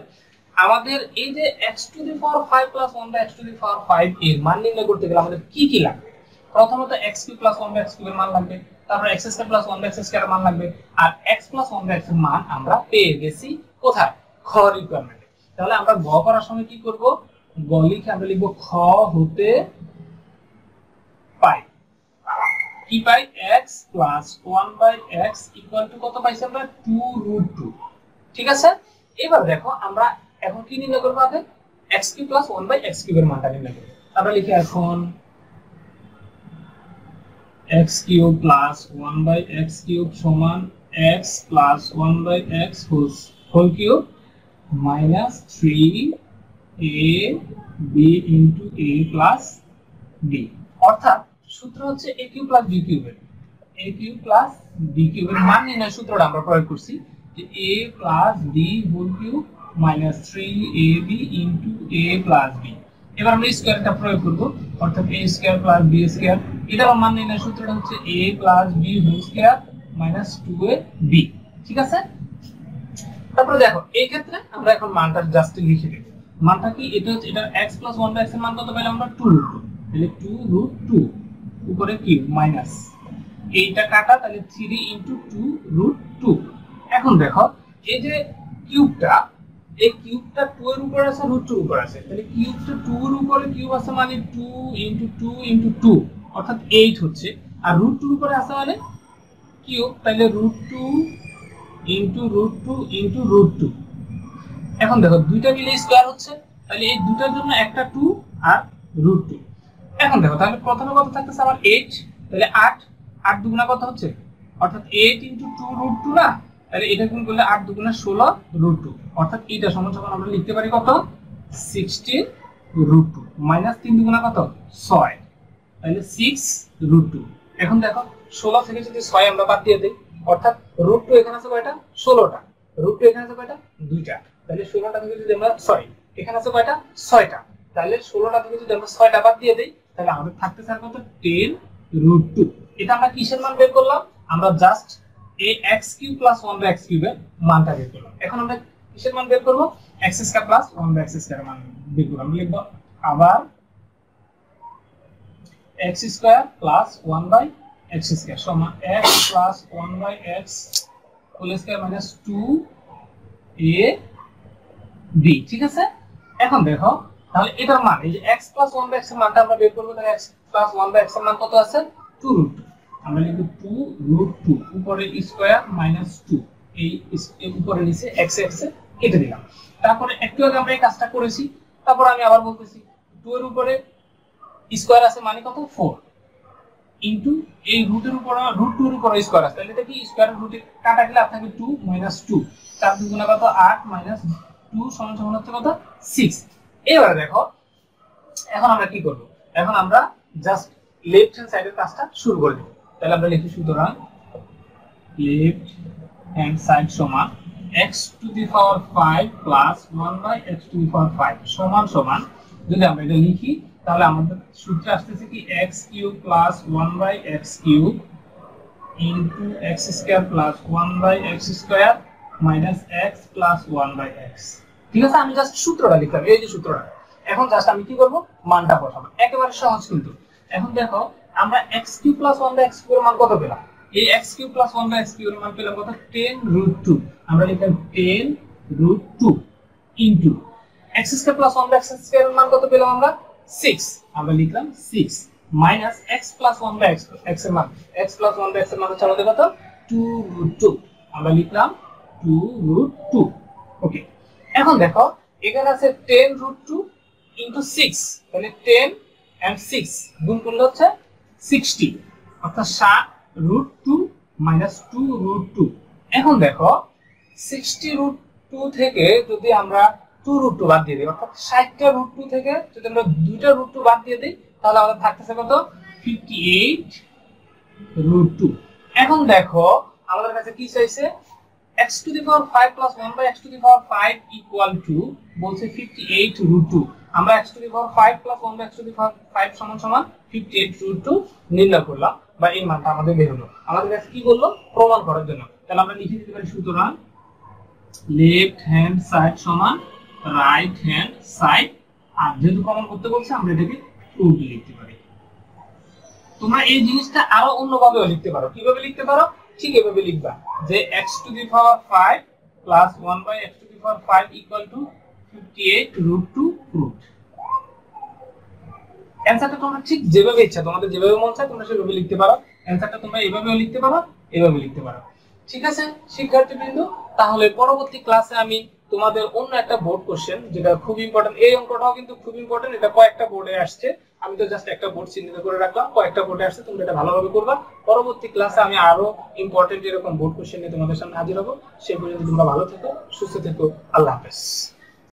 আমাদের এই যে x to the power 5 plus 1 by x to the power 5 এর মান নির্ণয় করতে গেলে আমাদের কি কি লাগবে? প্রথমত x cube plus 1 by x cube এর মান লাগবে, তারপর x square plus 1 by x square এর মান লাগবে, আর x প্লাস 1 বাই x এর মান আমরা পেয়ে গেছি কোথায়? খ রিকোয়ারমেন্টে। তাহলে আমরা গ করার সময় কি করব? গ লিখে আমরা লিখব খ হতে পাই, কি পাই x plus 1 by x equal to কত পাইছি আমরা 2√2, ঠিক আছে। এবার দেখো আমরা এখন কি নির্ণয় করব? আগে x cube plus 1 by x cube এর মানটা নির্ণয় করব। আমরা লিখি এখন x cube plus 1 by x cube সমান x plus 1 by x whole cube minus 3ab into a plus b, অর্থাৎ সূত্র হচ্ছে a কিউব প্লাস b কিউবের, a কিউব প্লাস b কিউবের মান নির্ণয় সূত্রটা আমরা প্রয়োগ করছি যে a plus b whole cube minus 3ab into a plus b। এবার আমরা স্কয়ারটা প্রয়োগ করব, অর্থাৎ a square plus b square, এটার মান নির্ণয় সূত্রটা হচ্ছে a plus b whole square minus 2ab, ঠিক আছে। তারপরে দেখো এই ক্ষেত্রে আমরা এখন মানটা জাস্ট লিখে দেব। মানটা কি? এটা হচ্ছে এটা x প্লাস 1 বাই x এর মান কত পেলাম আমরা 2√2, তাহলে 2√2 উপরে কিউব মাইনাস এইটা কাটা, তাহলে 3 * 2√2। এখন দেখো এই যে কিউবটা, এই কিউবটা 2 এর উপরে আছে, √2 এর উপরে আছে, তাহলে কিউবটা 2 এর উপরে কিউব আছে মানে 2 * 2 * 2 অর্থাৎ 8 হচ্ছে, আর √2 এর উপরে আছে মানে কিউব, তাহলে √2 * √2 * √2। এখন দেখো দুইটা মিলে স্কয়ার হচ্ছে, তাহলে এই দুটার জন্য একটা 2 আর √2। এখন দেখো তাহলে প্রথমে কত থাকতেছে আমার 8, তাহলে 8 8 দুগুণা কত হচ্ছে, অর্থাৎ 8 * 2 √2 না, তাহলে এটা গুণ করলে 8 দুগুণা 16 √2, অর্থাৎ এটা সমান সমান আমরা লিখতে পারি কত 16 √2 মাইনাস 3 দুগুণা কত 6, তাহলে 6 √2। এখন দেখো 16 থেকে যদি 6 আমরা বাদ দিয়ে দেই, অর্থাৎ √2 এখানে আছে কয়টা 16টা, √2 এখানে আছে কয়টা 2টা, তাহলে 16টা থেকে যদি আমরা এখানে আছে কয়টা 6টা, তাহলে 16টা থেকে যদি আমরা 6টা বাদ দিয়ে দেই তাহলে আমাদের থাকতেছে আর কত 10 √2। এটা আমরা কিসের মান বের করলাম, আমরা জাস্ট এই x³ + 1/x³ এর মানটা বের করলাম। এখন আমরা কিসের মান বের করব, x² + 1/x² এর মান বের করব। আমরা লিখব আবার x² + 1/x² সমান x + 1/x² - 2ab, ঠিক আছে। এখন দেখো তাহলে এটার মান এই যে x + 1/x এর মানটা আমরা বের করব, তাহলে x + 1/x এর মান কত আছে 2√2, আমরা লিখব 2√2 উপরে স্কয়ার মাইনাস 2, এই উপরে নিচে x এ কেটে দিলাম। তারপরে একটু আগে আমরা এই কাজটা করেছি, তারপর আমি আবার বলতেছি 2 এর উপরে স্কয়ার আছে মানে কত 4 ইনটু এই রুটের উপর √2 এর উপর স্কয়ার আছে, তাহলে এটা কি স্কয়ার রুটে কাটা গেলে আপনাকে 2 - 2, 4 দুগুণা কত 8 - 2 সমান সমান হচ্ছে কত 6। এবারে দেখো এখন আমরা কি করব, এখন আমরা জাস্ট লেফট হ্যান্ড সাইডের কাজটা শুরু করে দেব। তাহলে আমরা লিখি সুতরাং লেফট হ্যান্ড সাইড সমান x⁵ প্লাস 1/x⁵ সমান সমান, যদি আমরা এটা লিখি তাহলে আমাদের সূত্রে আসতেছে কি x³ plus 1/x³ into x² plus 1/x² minus x plus 1/x। ঠিক আছে, আমি জাস্ট সূত্রটা লিখলাম, এই যে সূত্রটা। এখন জাস্ট আমি কি করব, মানটা বসাবো, একেবারে সহজ কিন্তু। এখন দেখো আমরা x³ প্লাস 1/x³ এর মান কত পেলাম, এই x³ প্লাস 1/x³ এর মান পেলাম কত 10√2, আমরা লিখলাম 10√2 ইনটু x² প্লাস 1/x² এর মান কত পেলাম আমরা 6, আমরা লিখলাম 6 মাইনাস x প্লাস 1/x এর মান, x প্লাস 1/x এর মান হচ্ছে আমাদের কত 2√2, আমরা লিখলাম 2√2। ওকে, এখন দেখো এখানে আছে 10√2 ইনটু 6, তাহলে 10 and 6 গুণ করলে হচ্ছে 60, অর্থাৎ 60√2 মাইনাস 2√2। এখন দেখো 60√2 থেকে যদি আমরা 2√2 বাদ দিয়ে দিই, অর্থাৎ 60টা √2 থেকে যদি আমরা 2টা √2 বাদ দিয়ে দিই তাহলে আমাদের থাকতেছে কত 58√2। এখন দেখো আমাদের কাছে কি চাইছে, x⁵ plus 1/x⁵ equal two বলছে 58√2, আমরা x⁵ প্লাস 1/x⁵ সমান সমান 58√2 নির্ণয় করলাম, বা এই মানটা আমাদের বের হলো। আমাদের কাছে কি বললো, প্রমাণ করার জন্য। তাহলে আমরা লিখে দিতে পারি সুতরাং লেফট হ্যান্ড সাইড সমান রাইট হ্যান্ড সাইড, আর যেহেতু প্রমাণ করতে বলছে আমরা এটাকে প্রুফ লিখতে পারি। তোমরা এই জিনিসটা আরো অন্যভাবেও লিখতে পারো। কিভাবে লিখতে পারো, ঠিক এভাবে লিখবা যে x⁵ plus 1/x⁵ equal to 58√2 proof. অ্যানসারটা তোমরা ঠিক যেভাবে ইচ্ছা, তোমাদের যেভাবে মন চায় তোমরা সেভাবে লিখতে পারো। অ্যানসারটা তোমরা এইভাবেও লিখতে পারো, এভাবে লিখতে পারো। ঠিক আছে শিক্ষার্থীবৃন্দ, তাহলে পরবর্তী ক্লাসে আমি তোমাদের অন্য একটা বোর্ড কোশ্চেন যেটা খুব ইম্পর্টেন্ট, এই অঙ্কটাও কিন্তু খুব ইম্পর্টেন্ট, এটা কয়েকটা বোর্ডে আসছে, আমি তো জাস্ট একটা বোর্ড চিহ্নিত করে রাখলাম, কয়েকটা বোর্ডে আসছে, তোমরা এটা ভালোভাবে করবা। পরবর্তী ক্লাসে আমি আরো ইম্পর্টেন্ট এরকম বোর্ড কোশ্চেন নিয়ে তোমাদের সামনে হাজির হবো। সেই পর্যন্ত তোমরা ভালো থেকো, সুস্থ থেকো, আল্লাহ হাফেজ।